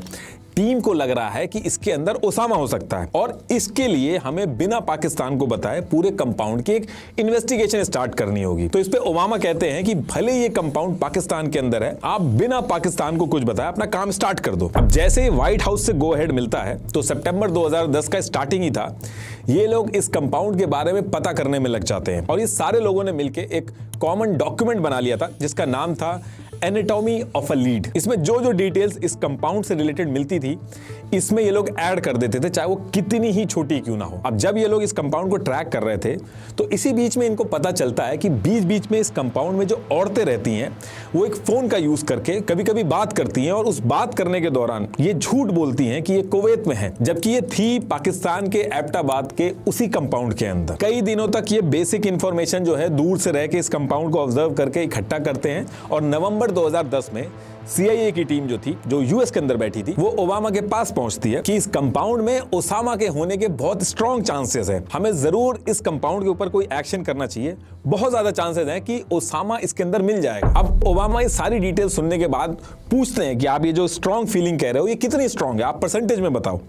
टीम को लग रहा है कि इसके अंदर ओसामा हो सकता है और इसके लिए हमें बिना पाकिस्तान को बताए पूरे कंपाउंड की एक इन्वेस्टिगेशन स्टार्ट करनी होगी। तो इस पे ओबामा कहते हैं कि भले ये कंपाउंड पाकिस्तान के अंदर है, आप बिना पाकिस्तान को कुछ बताए अपना काम स्टार्ट कर दो। अब जैसे ही व्हाइट हाउस से गो अहेड मिलता है तो सितंबर 2010 का स्टार्टिंग ही था, ये लोग इस कंपाउंड के बारे में पता करने में लग जाते हैं। और ये सारे लोगों ने मिलकर एक कॉमन डॉक्यूमेंट बना लिया था जिसका नाम था एनाटॉमी ऑफ अ लीड। इसमें जो जो डिटेल्स इस कंपाउंड से रिलेटेड मिलती थी इसमें ये लोग ऐड कर देते थे, चाहे वो कितनी ही छोटी क्यों ना हो। अब जब ये लोग इस कंपाउंड को ट्रैक कर रहे थे तो इसी बीच में इनको पता चलता है कि बीच बीच में इस कंपाउंड में जो औरतें रहती हैं वो एक फोन का यूज करके कभी कभी बात करती हैं और उस बात करने के दौरान ये झूठ बोलती हैं कि ये कुवैत में है, जबकि ये थी पाकिस्तान के एबटाबाद के उसी कंपाउंड के अंदर। कई दिनों तक ये बेसिक इंफॉर्मेशन जो है दूर से रह के इस कंपाउंड को ऑब्जर्व करके इकट्ठा करते हैं और नवंबर 2010 में सीआईए की टीम जो थी, जो यूएस के अंदर बैठी थी, वो ओबामा के पास पहुंचती है कि इस कंपाउंड में ओसामा के होने के बहुत स्ट्रॉन्ग चांसेस हैं, हमें जरूर इस कंपाउंड के ऊपर कोई एक्शन करना चाहिए, बहुत ज्यादा चांसेस हैं कि ओसामा इसके अंदर मिल जाएगा। अब ओबामा ये सारी डिटेल सुनने के बाद पूछते हैं कि आप ये जो स्ट्रॉन्ग फीलिंग कह रहे हो ये कितनी स्ट्रॉन्ग है, आप परसेंटेज में बताओ।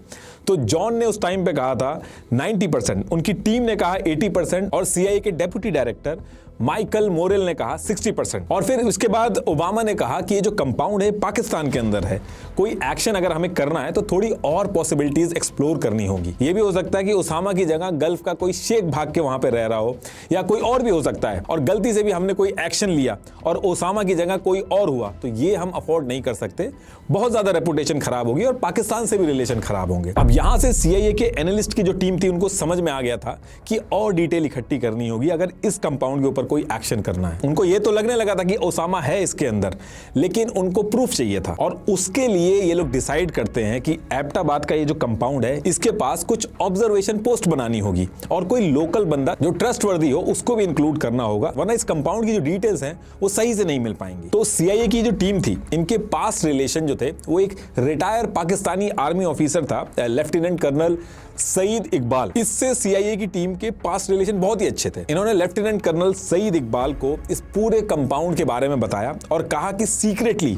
तो जॉन ने उस टाइम पे कहा था 90%, उनकी टीम ने कहा 80% और सीआईए के डेप्यूटी डायरेक्टर माइकल मोरेल ने कहा 60%। और फिर उसके बाद ओबामा ने कहा कि ये जो कंपाउंड कंपाउंड है पाकिस्तान के अंदर है, कोई एक्शन अगर हमें करना है तो थोड़ी और पॉसिबिलिटीज एक्सप्लोर करनी होगी। ये भी हो सकता है कि उसामा की जगह गल्फ का कोई शेख भाग के वहां पे रह रहा हो, या कोई और भी हो सकता है, और गलती से भी हमने कोई एक्शन लिया और उसामा की जगह कोई और हुआ, तो ये हम अफोर्ड नहीं कर सकते। बहुत ज्यादा रेपुटेशन खराब होगी और पाकिस्तान से भी रिलेशन खराब होंगे। अब यहां से सीआईए के एनालिस्ट की जो टीम थी उनको समझ में आ गया था कि और डिटेल इकट्ठी करनी होगी अगर इस कंपाउंड के ऊपर कोई एक्शन करना है। उनको ये तो लगने लगा था कि उसामा है इसके अंदर, लेकिन उनको प्रूफ चाहिए था, और उसके लिए ये लोग डिसाइड करते हैं कि एबटाबाद का ये जो कंपाउंड है इसके पास कुछ ऑब्जर्वेशन पोस्ट बनानी होगी और कोई लोकल बंदा जो ट्रस्टवर्दी हो उसको भी इंक्लूड करना होगा, वरना इस कंपाउंड की जो डिटेल्स हैं वो सही से नहीं मिल पाएंगी। तो सीआईए की जो टीम थी, इनके पास रिलेशन जो थे वो एक रिटायर पाकिस्तानी आर्मी ऑफिसर था, लेफ्टिनेंट कर्नल सईद इकबाल। इससे सीआईए की टीम के पास रिलेशन बहुत ही अच्छे थे। इन्होंने लेफ्टिनेंट कर्नल सईद इकबाल को इस पूरे कंपाउंड के बारे में बताया और कहा कि सीक्रेटली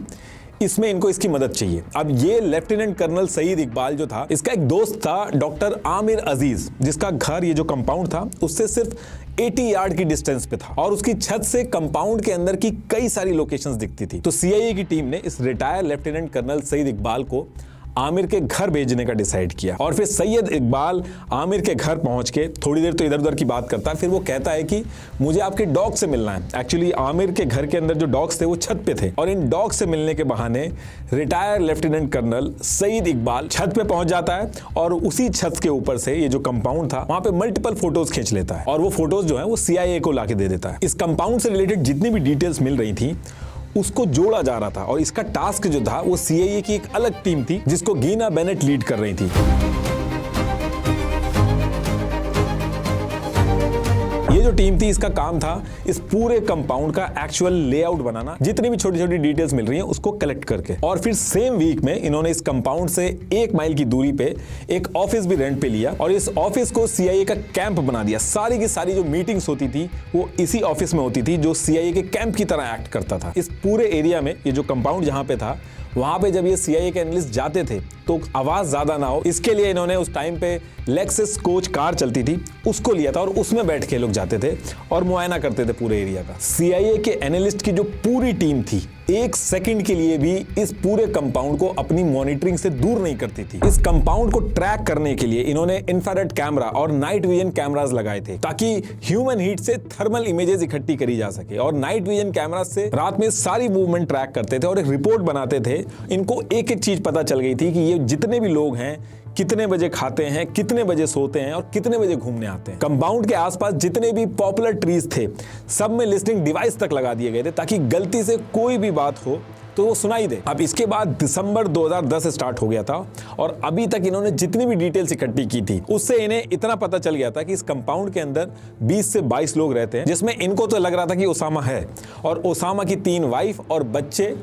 इसमें इनको इसकी मदद चाहिए। अब ये लेफ्टिनेंट कर्नल सईद इकबाल जो था, इसका एक दोस्त था डॉक्टर आमिर अजीज, जिसका घर ये जो कंपाउंड था उससे सिर्फ 80 यार्ड की डिस्टेंस पे था और उसकी छत से कंपाउंड के अंदर की कई सारी लोकेशंस दिखती थी। तो सीआईए की टीम ने इस retire lieutenant colonel Saeed Iqbal को आमिर के घर भेजने का डिसाइड किया, और फिर सैयद इकबाल आमिर के घर पहुंच के थोड़ी देर तो इधर उधर की बात करता है, फिर वो कहता है कि मुझे आपके डॉग से मिलना है। एक्चुअली आमिर के घर के अंदर जो डॉग्स थे वो छत पे थे, और इन डॉग से मिलने के बहाने retire lieutenant colonel Saeed Iqbal छत पे पहुंच जाता है और उसी छत के ऊपर से ये जो कंपाउंड था वहां पे मल्टीपल फोटोज खींच लेता है, और वो फोटोज जो है वो सीआईए को लाके दे देता है। इस कंपाउंड से रिलेटेड जितनी भी डिटेल्स मिल रही थी उसको जोड़ा जा रहा था, और इसका टास्क जो था वो सीआईए की एक अलग टीम थी जिसको गीना बेनेट लीड कर रही थी। ये जो टीम थी इसका काम था इस पूरे कंपाउंड का एक्चुअल लेआउट बनाना, जितनी भी छोटी छोटी डिटेल्स मिल रही हैं उसको कलेक्ट करके। और फिर सेम वीक में इन्होंने इस कंपाउंड से 1 माइल की दूरी पे एक ऑफिस भी रेंट पे लिया और इस ऑफिस को सीआईए का कैंप बना दिया। सारी की सारी जो मीटिंग्स होती थी वो इसी ऑफिस में होती थी जो सीआईए के कैंप की तरह एक्ट करता था। इस पूरे एरिया में ये जो कंपाउंड जहां पे था वहां पे जब ये सीआईए के एनालिस्ट जाते थे तो आवाज ज्यादा ना हो इसके लिए इन्होंने उस टाइम पे लेक्सस कोच कार चलती थी उसको लिया था, और उसमें बैठ के लोग जाते थे और मुआयना करते थे पूरे एरिया का। सीआईए के एनालिस्ट की जो पूरी टीम थी 1 सेकंड के लिए भी इस पूरे कंपाउंड को अपनी मॉनिटरिंग से दूर नहीं करती थी। इस कंपाउंड को ट्रैक करने के लिए इन्होंने इंफ्रारेड कैमरा और नाइट विजन कैमरास लगाए थे ताकि ह्यूमन हीट से थर्मल इमेजेस इकट्ठी करी जा सके, और नाइट विजन कैमरा से रात में सारी मूवमेंट ट्रैक करते थे और एक रिपोर्ट बनाते थे। इनको एक एक चीज पता चल गई थी कि ये जितने भी लोग हैं कितने बजे खाते हैं, कितने बजे सोते हैं और कितने बजे घूमने आते हैं। कंपाउंड के आसपास जितने भी पॉपुलर ट्रीज थे सब में लिस्टिंग डिवाइस तक लगा दिए गए थे ताकि गलती से कोई भी बात हो तो वो सुनाई दे। अब इसके बाद दिसंबर 2010 स्टार्ट हो गया था और अभी तक इन्होंने जितनी भी डिटेल्स इकट्ठी की थी उससे इन्हें इतना पता चल गया था कि इस कंपाउंड के अंदर 20 से 22 लोग रहते हैं, जिसमें इनको तो लग रहा था कि उसामा है, और उसामा की 3 वाइफ और बच्चे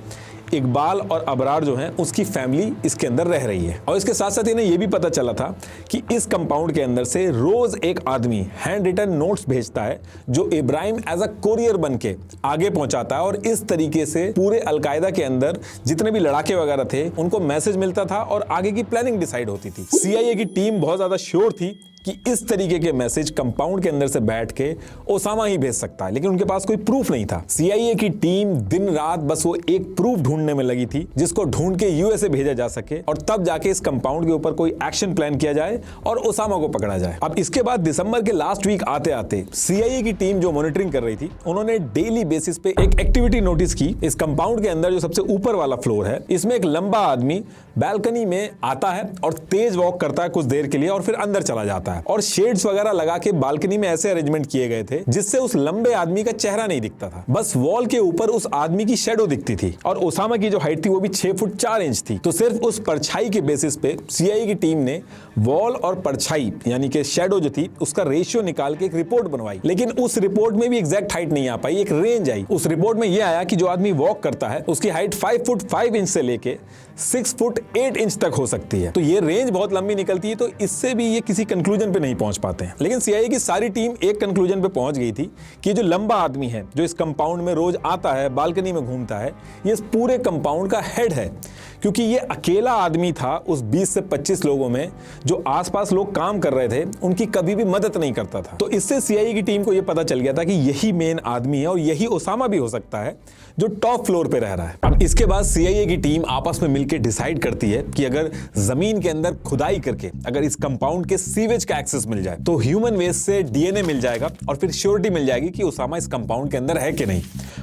इकबाल और अबरार जो हैं उसकी फैमिली इसके अंदर रह रही है। और इसके साथ साथ इन्हें यह भी पता चला था कि इस कंपाउंड के अंदर से रोज एक आदमी हैंड रिटन नोट्स भेजता है जो इब्राहिम एज अ कोरियर बन के आगे पहुंचाता है, और इस तरीके से पूरे अलकायदा के अंदर जितने भी लड़ाके वगैरह थे उनको मैसेज मिलता था और आगे की प्लानिंग डिसाइड होती थी। सीआईए की टीम बहुत ज्यादा श्योर थी कि इस तरीके के मैसेज कंपाउंड के अंदर से बैठ के ओसामा ही भेज सकता है, लेकिन उनके पास कोई प्रूफ नहीं था। सीआईए की टीम दिन रात बस वो एक प्रूफ ढूंढने में लगी थी जिसको ढूंढ के यूएसए भेजा जा सके और तब जाके इस कंपाउंड के ऊपर कोई एक्शन प्लान किया जाए और ओसामा को पकड़ा जाए। अब इसके बाद दिसंबर के लास्ट वीक आते आते सीआईए की टीम जो मॉनिटरिंग कर रही थी उन्होंने डेली बेसिस पे एक एक्टिविटी नोटिस की। इस कंपाउंड के अंदर जो सबसे ऊपर वाला फ्लोर है इसमें एक लंबा आदमी बैल्कनी में आता है और तेज वॉक करता है कुछ देर के लिए और फिर अंदर चला जाता है, और शेड्स वगैरह लगा के बालकनी में ऐसे अरेंजमेंट किए गए थे जिससे उस लंबे आदमी का चेहरा नहीं दिखता था, बस वॉल के ऊपर उस आदमी की शेडो दिखती थी। और ओसामा की जो हाइट थी वो भी 6 फुट 4 इंच थी। तो सिर्फ उस परछाई के बेसिस पे सीआईए की टीम ने वॉल और परछाई यानी कि शेडो जो थी उसका रेशियो निकाल के एक रिपोर्ट बनवाई, लेकिन उस रिपोर्ट में भी एग्जैक्ट हाइट नहीं आ पाई, एक रेंज आई। उस रिपोर्ट में यह आया कि जो आदमी वॉक करता है उसकी हाइट 5 फुट 5 इंच से लेके 6 फुट 8 इंच तक हो सकती है। तो ये रेंज बहुत लंबी निकलती है, तो इससे भी ये किसी कंक्लूजन पे नहीं पहुंच पाते हैं। लेकिन सीआईए की सारी टीम एक कंक्लूजन पे पहुंच गई थी कि जो लंबा आदमी है जो इस कंपाउंड में रोज आता है बालकनी में घूमता है ये इस पूरे कंपाउंड का हेड है, क्योंकि ये अकेला आदमी था उस 20 से 25 लोगों में जो आसपास लोग काम कर रहे थे, उनकी कभी भी मदद नहीं करता था। तो इससे CIA की टीम को यह पता चल गया था कि यही मेन आदमी है और यही ओसामा भी हो सकता है जो टॉप फ्लोर पे रह रहा है। अब इसके बाद CIA की टीम आपस में मिलकर डिसाइड करती है कि अगर जमीन के अंदर खुदाई करके अगर इस कंपाउंड के सीवेज का एक्सेस मिल जाए तो ह्यूमन वेस्ट से DNA मिल जाएगा और फिर श्योरिटी मिल जाएगी कि ओसामा इस कंपाउंड के अंदर है कि नहीं।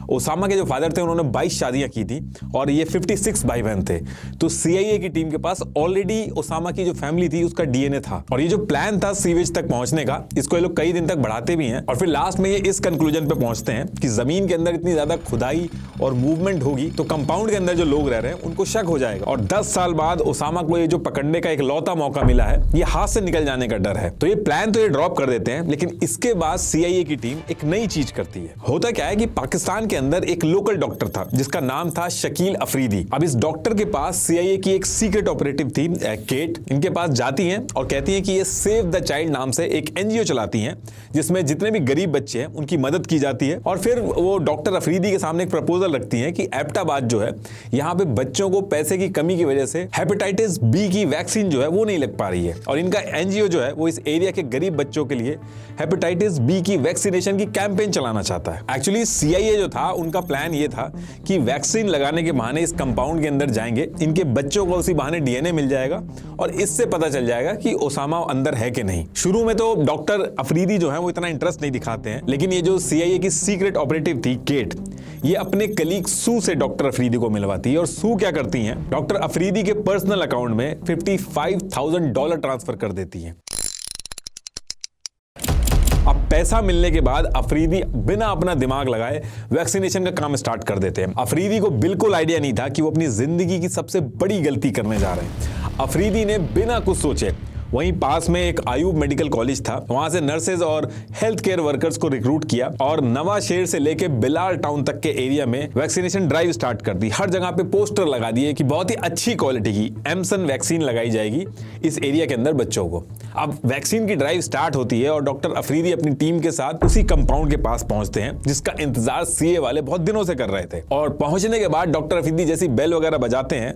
ओसामा के जो फादर थे उन्होंने 22 शादियां की थी और ये 56 भाई बहन थे। तो CIA की टीम के पास ऑलरेडी ओसामा की जो फैमिली थी उसका DNA था और ये जो प्लान था सीवेज तक पहुंचने का, इसको ये लोग कई दिन तक बढ़ाते भी हैं और फिर लास्ट में ये इस कंक्लूजन पे पहुंचते हैं कि जमीन के अंदर इतनी ज्यादा खुदाई और मूवमेंट होगी तो कंपाउंड के अंदर जो लोग रह रहे हैं उनको शक हो जाएगा और 10 साल बाद ओसामा को ये जो पकड़ने का एक लौता मौका मिला है, ये हाथ से निकल जाने का डर है। तो ये प्लान तो ये ड्रॉप कर देते हैं, लेकिन इसके बाद CIA की टीम एक नई चीज करती है। होता क्या है कि पाकिस्तान के अंदर एक लोकल डॉक्टर था जिसका नाम था शकील अफरीदी। अब इस डॉक्टर के पास CIA की एक सीक्रेट ऑपरेटिव थी केट, इनके पास जाती हैं और कहती हैं कि ये सेव द चाइल्ड नाम से एक NGO चलाती हैं जिसमें जितने भी गरीब बच्चे हैं उनकी मदद की जाती है। और फिर वो डॉक्टर अफरीदी के सामने एक प्रपोजल रखती हैं कि एबटाबाद जो है, यहाँ पे बच्चों को पैसे की कमी की वजह से हेपेटाइटिस B की वैक्सीन जो है वो नहीं लग पा रही है और इनका NGO जो है वो इस एरिया के गरीब बच्चों के लिए हेपेटाइटिस B की वैक्सीनेशन की कैंपेन चलाना चाहता है। एक्चुअली CIA जो था उनका प्लान ये था कि वैक्सीन लगाने के बहाने इस कंपाउंड के अंदर जाएंगे, इनके बच्चों को उसी बहाने DNA मिल जाएगा और इससे पता चल जाएगा कि ओसामा अंदर है कि नहीं। शुरू में तो डॉक्टर अफरीदी जो है वो इतना इंटरेस्ट नहीं दिखाते हैं, लेकिन ये जो CIA की सीक्रेट ऑपरेटिव थी केट, ये अपने कलीग सू से डॉक्टर अफरीदी को मिलवाती है और सू क्या करती हैं, डॉक्टर अफरीदी के पर्सनल अकाउंट में $55,000 ट्रांसफर कर देती हैं। अब पैसा मिलने के बाद अफरीदी बिना अपना दिमाग लगाए वैक्सीनेशन का काम स्टार्ट कर देते हैं। अफरीदी को बिल्कुल आइडिया नहीं था कि वो अपनी जिंदगी की सबसे बड़ी गलती करने जा रहे हैं। अफरीदी ने बिना कुछ सोचे वहीं पास में एक आयूब मेडिकल कॉलेज था, वहां से नर्सेज और हेल्थ केयर वर्कर्स को रिक्रूट किया और नवा शहर से लेके बिलाल टाउन तक के एरिया में वैक्सीनेशन ड्राइव स्टार्ट कर दी। हर जगह पे पोस्टर लगा दिए कि बहुत ही अच्छी क्वालिटी की एमसन वैक्सीन लगाई जाएगी इस एरिया के अंदर बच्चों को। अब वैक्सीन की ड्राइव स्टार्ट होती है और डॉक्टर अफरीदी अपनी टीम के साथ उसी कंपाउंड के पास पहुंचते हैं जिसका इंतजार CA वाले बहुत दिनों से कर रहे थे। और पहुंचने के बाद डॉक्टर अफरीदी जैसी बेल वगैरह बजाते हैं,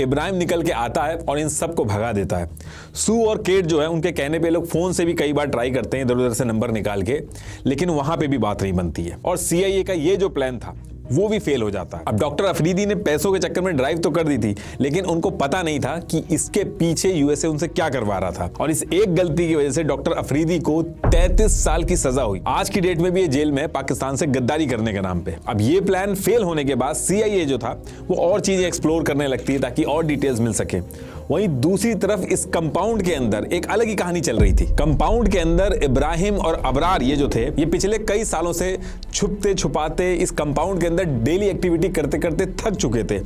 इब्राहिम निकल के आता है और इन सबको भगा देता है। सू और केट जो है उनके कहने पे लोग फोन से भी कई बार ट्राई करते हैं इधर उधर से नंबर निकाल के, लेकिन वहां पे भी बात नहीं बनती है और CIA का ये जो प्लान था वो भी फेल हो जाता है। अब डॉक्टर अफरीदी ने पैसों के चक्कर में ड्राइव तो कर दी थी, लेकिन उनको पता नहीं था कि इसके पीछे USA उनसे क्या करवा रहा था और इस एक गलती की वजह से डॉक्टर अफरीदी को 33 साल की सजा हुई। आज की डेट में भी ये जेल में पाकिस्तान से गद्दारी करने के नाम पे। अब ये प्लान फेल होने के बाद CIA जो था वो और चीजें एक्सप्लोर करने लगती है ताकि और डिटेल्स मिल सके। वहीं दूसरी तरफ इस कंपाउंड के अंदर एक अलग ही कहानी चल रही थी। कंपाउंड के अंदर इब्राहिम और अबरार ये जो थे, ये पिछले कई सालों से छुपते छुपाते इस कंपाउंड के अंदर डेली एक्टिविटी करते करते थक चुके थे।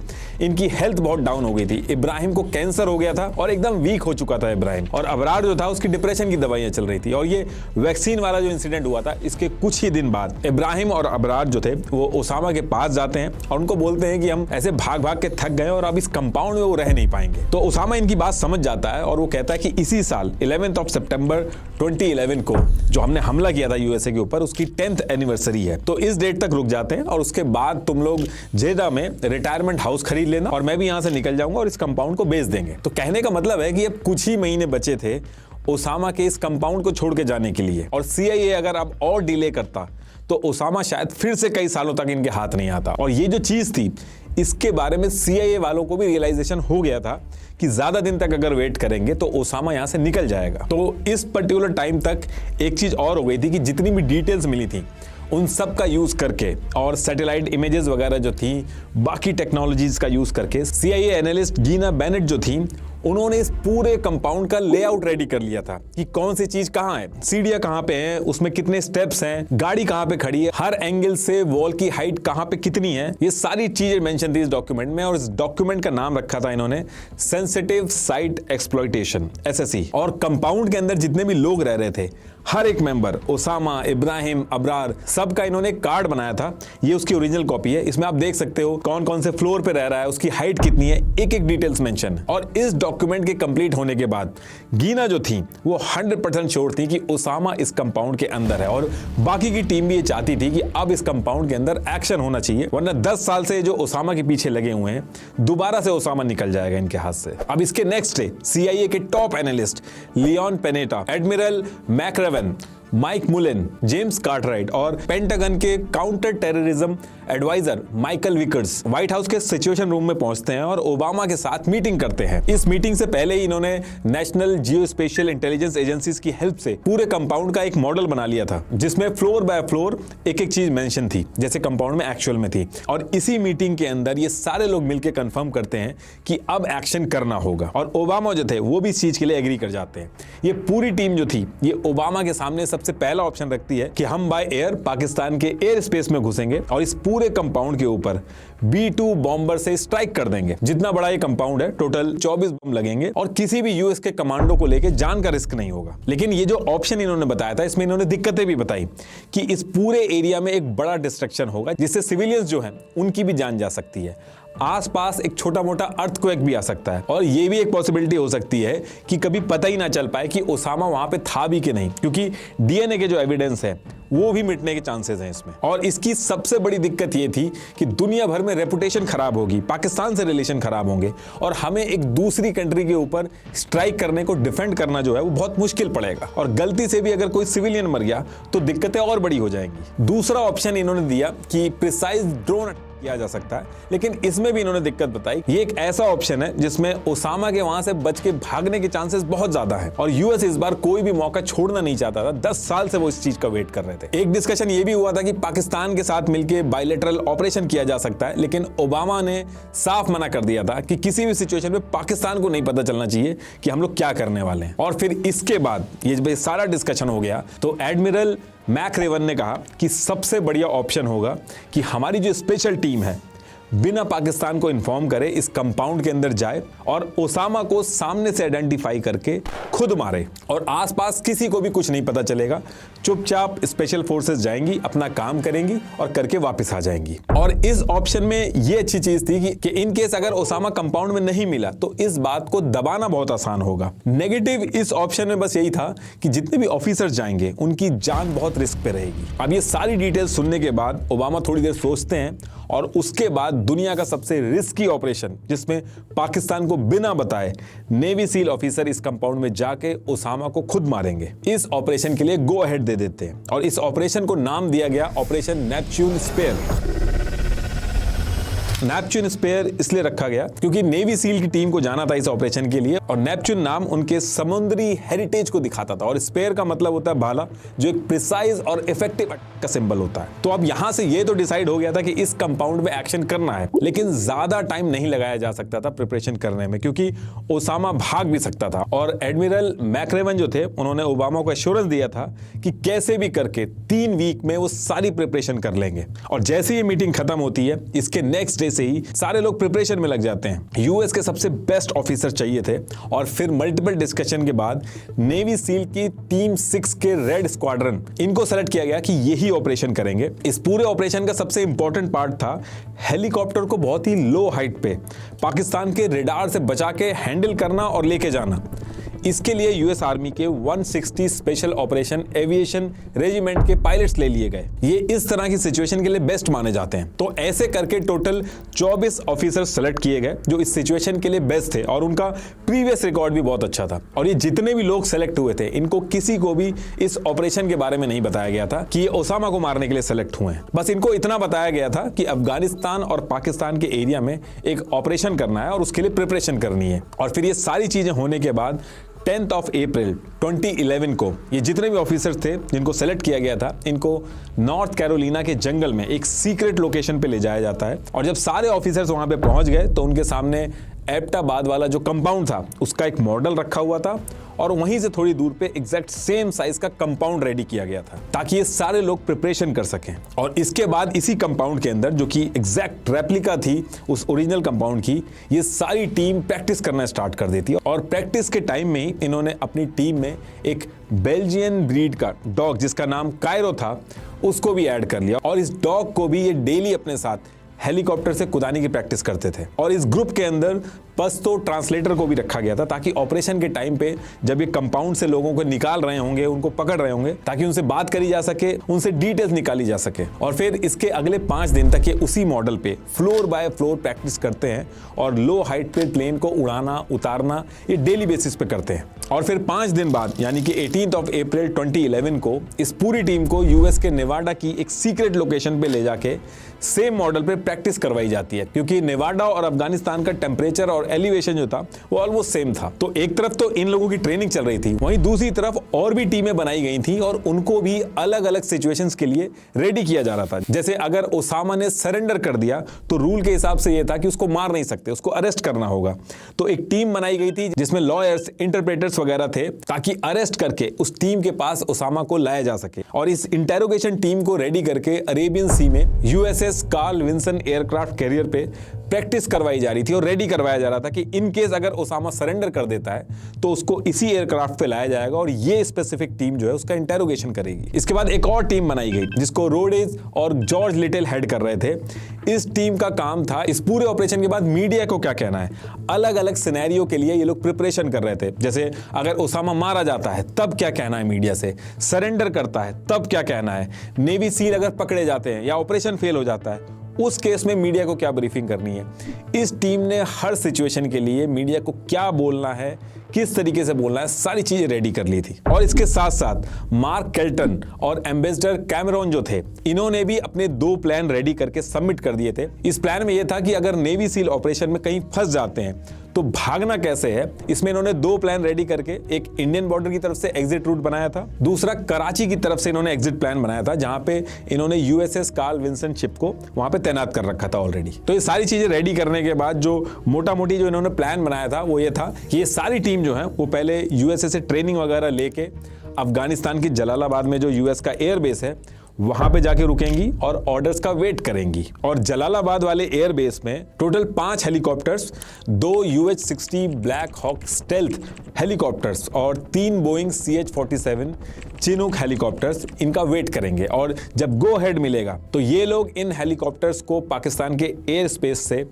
इनकी हेल्थ बहुत डाउन हो गई थी। इब्राहिम को कैंसर हो गया था और एकदम वीक हो चुका था इब्राहिम, और अबरार जो था उसकी डिप्रेशन की दवाइयां चल रही थी। और ये वैक्सीन वाला जो इंसिडेंट हुआ था इसके कुछ ही दिन बाद इब्राहिम और अबरार जो थे वो ओसामा के पास जाते हैं और उनको बोलते हैं कि हम ऐसे भाग भाग के थक गए और अब इस कंपाउंड में वो रह नहीं पाएंगे। तो ओसामा इनकी बात समझ जाता है और वो कहता है कि इसी साल 11 सितंबर 2011 को जो हमने हमला किया था USA के ऊपर, उसकी 10th एनिवर्सरी है। तो इस डेट तक रुक जाते हैं और उसके बाद तुम लोग जेदा में रिटायरमेंट हाउस खरीद लेना और मैं भी यहां से निकल जाऊंगा और इस कंपाउंड को बेच देंगे। तो कहने का मतलब है कि अब कुछ ही महीने बचे थे ओसामा के इस कंपाउंड को छोड़ के जाने के लिए, और CIA अगर अब और डिले करता तो ओसामा शायद फिर से कई सालों तक इनके हाथ नहीं आता। और ये जो चीज थी इसके बारे में CIA वालों को भी रियलाइजेशन हो गया था कि ज्यादा दिन तक अगर वेट करेंगे तो ओसामा यहां से निकल जाएगा। तो इस पर्टिकुलर टाइम तक एक चीज और हो गई थी कि जितनी भी डिटेल्स मिली थी उन सब का यूज करके और सैटेलाइट इमेजेस वगैरह जो थी, बाकी टेक्नोलॉजीज का यूज करके CIA एनालिस्ट गीना बेनेट जो थी उन्होंने इस पूरे कंपाउंड का लेआउट रेडी कर लिया था कि कौन सी चीज कहां है, सीढ़ियां कहां पे हैं, उसमें कितने स्टेप्स हैं, गाड़ी कहां पे खड़ी है, हर एंगल से वॉल की हाइट कहां पे कितनी है, ये सारी चीजें मेंशन थी इस डॉक्यूमेंट में। और इस डॉक्यूमेंट का नाम रखा था इन्होंने सेंसिटिव साइट एक्सप्लॉयटेशन SSE। और कंपाउंड के अंदर जितने भी लोग रह रहे थे हर एक मेंबर, ओसामा, इब्राहिम, अबरार, सबका इन्होंने कार्ड बनाया था। ये उसकी ओरिजिनल कॉपी है। इसमें आप देख सकते हो कौन कौन से फ्लोर पे रह रहा है, उसकी हाइट कितनी है, एक एक डिटेल्स मेंशन है। और इस डॉक्यूमेंट के कंप्लीट होने के बाद गीना जो थी वो 100% श्योर थी कि ओसामा इस कंपाउंड के अंदर है, और बाकी की टीम भी ये चाहती थी कि अब इस कंपाउंड के अंदर एक्शन होना चाहिए, वरना 10 साल से जो ओसामा के पीछे लगे हुए हैं, दोबारा से ओसामा निकल जाएगा इनके हाथ से। अब इसके नेक्स्ट डे CIA के top analyst Leon Panetta, admiral McRaven, Mike Mullen, James Cartwright और पेंटागन के counter terrorism adviser Michael Vickers White House के सिचुएशन रूम में पहुंचते हैं और ओबामा के साथ मीटिंग करते हैं। इस मीटिंग से पहले ही इन्होंने नेशनल जियोस्पेशियल इंटेलिजेंस एजेंसीज की हेल्प से पूरे कंपाउंड का एक मॉडल बना लिया था, जिसमें फ्लोर बाय फ्लोर एक एक चीज मेंशन थी, जैसे कंपाउंड में एक्चुअल में थी। और इसी मीटिंग के अंदर ये सारे लोग मिलकर कंफर्म करते हैं कि अब एक्शन करना होगा, और ओबामा जो थे वो भी इस चीज के लिए एग्री कर जाते हैं। ये पूरी टीम जो थी ये ओबामा के सामने सबसे पहला ऑप्शन रखती है कि हम बाय एयर पाकिस्तान के एयर स्पेस में घुसेंगे और इस पूरे कंपाउंड के ऊपर B-2 बॉम्बर से स्ट्राइक कर देंगे। जितना बड़ा ये कंपाउंड है, टोटल 24 बम लगेंगे और किसी भी यूएस के कमांडो को लेके जान का रिस्क नहीं होगा। लेकिन ये जो ऑप्शन इन्होंने बताया था, इसमें इन्होंने दिक्कतें भी बताई कि इस पूरे एरिया में एक बड़ा डिस्ट्रक्शन होगा, जिससे सिविलियंस जो हैं उनकी भी जान जा सकती है। आसपास एक छोटा मोटा अर्थक्वेक भी आ सकता है, और ये भी एक पॉसिबिलिटी हो सकती है कि कभी पता ही ना चल पाए कि ओसामा वहां पे था भी कि नहीं, क्योंकि DNA के जो एविडेंस है वो भी मिटने के चांसेस हैं इसमें। और इसकी सबसे बड़ी दिक्कत ये थी कि दुनिया भर में रेपुटेशन खराब होगी, पाकिस्तान से रिलेशन खराब होंगे, और हमें एक दूसरी कंट्री के ऊपर स्ट्राइक करने को डिफेंड करना जो है वो बहुत मुश्किल पड़ेगा, और गलती से भी अगर कोई सिविलियन मर गया तो दिक्कतें और बड़ी हो जाएंगी। दूसरा ऑप्शन इन्होंने दिया कि प्रिसाइज ड्रोन किया जा सकता है, लेकिन इसमें भी इन्होंने दिक्कत बताई। ये एक ऐसा ऑप्शन है जिसमें ओसामा के वहां से बच के भागने के चांसेस बहुत ज्यादा हैं, और यूएस इस बार कोई भी मौका छोड़ना नहीं चाहता था। 10 साल से वो इस चीज का वेट कर रहे थे। एक डिस्कशन ये भी हुआ था कि पाकिस्तान के साथ मिलकर बायलैटरल ऑपरेशन किया जा सकता है, लेकिन ओबामा ने साफ मना कर दिया था कि किसी भी सिचुएशन में पाकिस्तान को नहीं पता चलना चाहिए कि हम लोग क्या करने वाले हैं। और फिर इसके बाद ये सारा डिस्कशन हो गया तो एडमिरल मैकरेवन ने कहा कि सबसे बढ़िया ऑप्शन होगा कि हमारी जो स्पेशल टीम है बिना पाकिस्तान को इन्फॉर्म करे इस कंपाउंड के अंदर जाए और ओसामा को सामने से आइडेंटिफाई करके खुद मारे, और आसपास किसी को भी कुछ नहीं पता चलेगा। चुपचाप स्पेशल फोर्सेस जाएंगी, अपना काम करेंगी और करके वापस आ जाएंगी। और इस ऑप्शन में ये अच्छी चीज थी कि इन केस अगर ओसामा कंपाउंड में नहीं मिला तो इस बात को दबाना बहुत आसान होगा। नेगेटिव इस ऑप्शन में बस यही था कि जितने भी ऑफिसर्स जाएंगे उनकी जान बहुत रिस्क पे रहेगी। अब ये सारी डिटेल्स सुनने के बाद ओबामा थोड़ी देर सोचते हैं, और उसके बाद दुनिया का सबसे रिस्की ऑपरेशन, जिसमें पाकिस्तान को बिना बताए नेवी सील ऑफिसर इस कंपाउंड में जाके ओसामा को खुद मारेंगे, इस ऑपरेशन के लिए गो अहेड दे देते हैं। और इस ऑपरेशन को नाम दिया गया operation Neptune Spear. Neptune Spear इसलिए रखा गया क्योंकि नेवी सील की टीम को जाना था इस ऑपरेशन के लिए, और नेपच्यून नाम उनके समुद्री हेरिटेज को दिखाता था, और स्पेयर का मतलब होता है भाला, जो एक प्रिसाइज और इफेक्टिव का सिंबल होता है। तो अब यहां से ये तो डिसाइड हो गया था कि इस कंपाउंड में एक्शन करना है, लेकिन ज्यादा टाइम नहीं लगाया जा सकता था प्रिपरेशन करने में, क्योंकि ओसामा भाग भी सकता था। और एडमिरल मैकरेवन जो थे उन्होंने ओबामा को एश्योरेंस दिया था कि कैसे भी करके 3 वीक में वो सारी प्रिपरेशन कर लेंगे। और जैसे ये मीटिंग खत्म होती है, इसके नेक्स्ट से ही सारे लोग प्रिपरेशन में लग जाते हैं। यूएस के सबसे बेस्ट ऑफिसर चाहिए थे, और फिर मल्टीपल डिस्कशन के बाद नेवी सील की टीम 6 के रेड स्क्वाड्रन, इनको सेलेक्ट किया गया कि यही ऑपरेशन करेंगे। इस पूरे ऑपरेशन का सबसे इंपॉर्टेंट पार्ट था हेलीकॉप्टर को बहुत ही लो हाइट पे पाकिस्तान के रेडार से बचा के हैंडल करना और लेके जाना। इसके लिए यूएस आर्मी के 160 स्पेशल ऑपरेशन एविएशन रेजिमेंट के पायलट्स ले लिए गए। ये इस तरह की सिचुएशन के लिए बेस्ट माने जाते हैं। तो ऐसे करके टोटल 24 ऑफिसर सेलेक्ट किए गए जो इस सिचुएशन के लिए बेस्ट थे, और उनका प्रीवियस रिकॉर्ड भी बहुत अच्छा था। और ये जितने भी लोग सेलेक्ट हुए थे, इनको किसी को भी इस ऑपरेशन के बारे में नहीं बताया गया था कि ये ओसामा को मारने के लिए सेलेक्ट हुए हैं। बस इनको इतना बताया गया था कि अफगानिस्तान और पाकिस्तान के एरिया में एक ऑपरेशन करना है और उसके लिए प्रिपरेशन करनी है। और फिर ये सारी चीजें होने के बाद 10th of April 2011 को ये जितने भी ऑफिसर्स थे जिनको सेलेक्ट किया गया था, इनको नॉर्थ कैरोलिना के जंगल में एक सीक्रेट लोकेशन पे ले जाया जाता है। और जब सारे ऑफिसर्स वहां पे पहुंच गए तो उनके सामने एबटाबाद वाला जो कंपाउंड था उसका एक मॉडल रखा हुआ था और वहीं से थोड़ी दूर पे एग्जैक्ट सेम साइज का कंपाउंड रेडी किया गया था ताकि ये सारे लोग प्रिपरेशन कर सकें। और इसके बाद इसी कंपाउंड के अंदर, जो कि एग्जैक्ट रेप्लिका थी उस ओरिजिनल कंपाउंड की, ये सारी टीम प्रैक्टिस करना स्टार्ट कर देती है। और प्रैक्टिस के टाइम में ही इन्होंने अपनी टीम में एक बेल्जियन ब्रीड का डॉग जिसका नाम कायरो था उसको भी ऐड कर लिया। और इस डॉग को भी ये डेली अपने साथ हेलीकॉप्टर से कुदाने की प्रैक्टिस करते थे। और इस ग्रुप के अंदर पश्तो ट्रांसलेटर को भी रखा गया था ताकि ऑपरेशन के टाइम पे जब ये कंपाउंड से लोगों को निकाल रहे होंगे, उनको पकड़ रहे होंगे, ताकि उनसे बात करी जा सके, उनसे डिटेल्स निकाली जा सके। और फिर इसके अगले 5 दिन तक ये उसी मॉडल पे फ्लोर बाय फ्लोर प्रैक्टिस करते हैं और लो हाइट पे प्लेन को उड़ाना उतारना ये डेली बेसिस पे करते हैं। और फिर 5 दिन बाद यानी कि 18 अप्रैल 2011 को इस पूरी टीम को यूएस के नेवाडा की एक सीक्रेट लोकेशन पे ले जाके सेम मॉडल पे प्रैक्टिस करवाई जाती है, क्योंकि नेवाडा और अफगानिस्तान का टेम्परेचर और एलिवेशन जो था वो ऑलमोस्ट सेम था। तो एक तरफ तो इन लोगों की ट्रेनिंग चल रही थी, वहीं दूसरी तरफ और भी टीमें बनाई गई थी और उनको भी अलग अलग सिचुएशंस के लिए रेडी किया जा रहा था। जैसे अगर ओसामा ने सरेंडर कर दिया तो रूल के हिसाब से यह था कि उसको मार नहीं सकते, उसको अरेस्ट करना होगा। तो एक टीम बनाई गई थी जिसमें लॉयर्स, इंटरप्रेटर्स वगैरह थे ताकि अरेस्ट करके उस टीम के पास ओसामा को लाया जा सके। और इस इंटेरोगेशन टीम को रेडी करके अरेबियन सी में USS Carl Vinson aircraft carrier पे प्रैक्टिस करवाई जा रही थी और रेडी करवाया जा रहा था कि इन केस अगर ओसामा सरेंडर कर देता है तो उसको इसी एयरक्राफ्ट पे लाया जाएगा और ये स्पेसिफिक टीम जो है उसका इंटेरोगेशन करेगी। इसके बाद एक और टीम बनाई गई जिसको रोडेज और जॉर्ज लिटिल हेड कर रहे थे। इस टीम का काम था इस पूरे ऑपरेशन के बाद मीडिया को क्या कहना है। अलग अलग सिनेरियो के लिए ये लोग प्रिपरेशन कर रहे थे। जैसे अगर ओसामा मारा जाता है तब क्या कहना है मीडिया से, सरेंडर करता है तब क्या कहना है, नेवी सील अगर पकड़े जाते हैं या ऑपरेशन फेल हो जाता है उस केस में मीडिया को क्या ब्रीफिंग करनी है। इस टीम ने हर सिचुएशन के लिए मीडिया को क्या बोलना है, किस तरीके से बोलना है, सारी चीजें रेडी कर ली थी। और इसके साथ साथ मार्क केल्टन और एम्बेसडर कैमरॉन जो थे, इन्होंने भी अपने 2 प्लान रेडी करके सबमिट कर दिए थे। इस प्लान में यह था कि अगर नेवी सील ऑपरेशन में कहीं फंस जाते हैं तो भागना कैसे है। इसमें इन्होंने 2 प्लान रेडी करके एक इंडियन बॉर्डर की तरफ से एग्जिट रूट बनाया था, दूसरा कराची की तरफ से इन्होंने एग्जिट प्लान बनाया था जहां पे इन्होंने यूएसएस कार्ल विंसन शिप को वहां पे तैनात कर रखा था ऑलरेडी। तो ये सारी चीजें रेडी करने के बाद जो मोटा मोटी जो इन्होंने प्लान बनाया था वो ये था कि ये सारी टीम जो है वो पहले यूएसए से ट्रेनिंग वगैरह लेके अफगानिस्तान की जलालाबाद में जो यूएस का एयरबेस है वहां पे जाके रुकेंगी और ऑर्डर्स का वेट करेंगी। और जलालाबाद वाले एयरबेस में total 5 helicopters, 2 UH-60 Black Hawk stealth helicopters और 3 बोइंग CH-47 चिनूक हेलीकॉप्टर्स इनका वेट करेंगे। और जब गो हेड मिलेगा तो ये लोग इन हेलीकॉप्टर्स को पाकिस्तान के एयर स्पेस से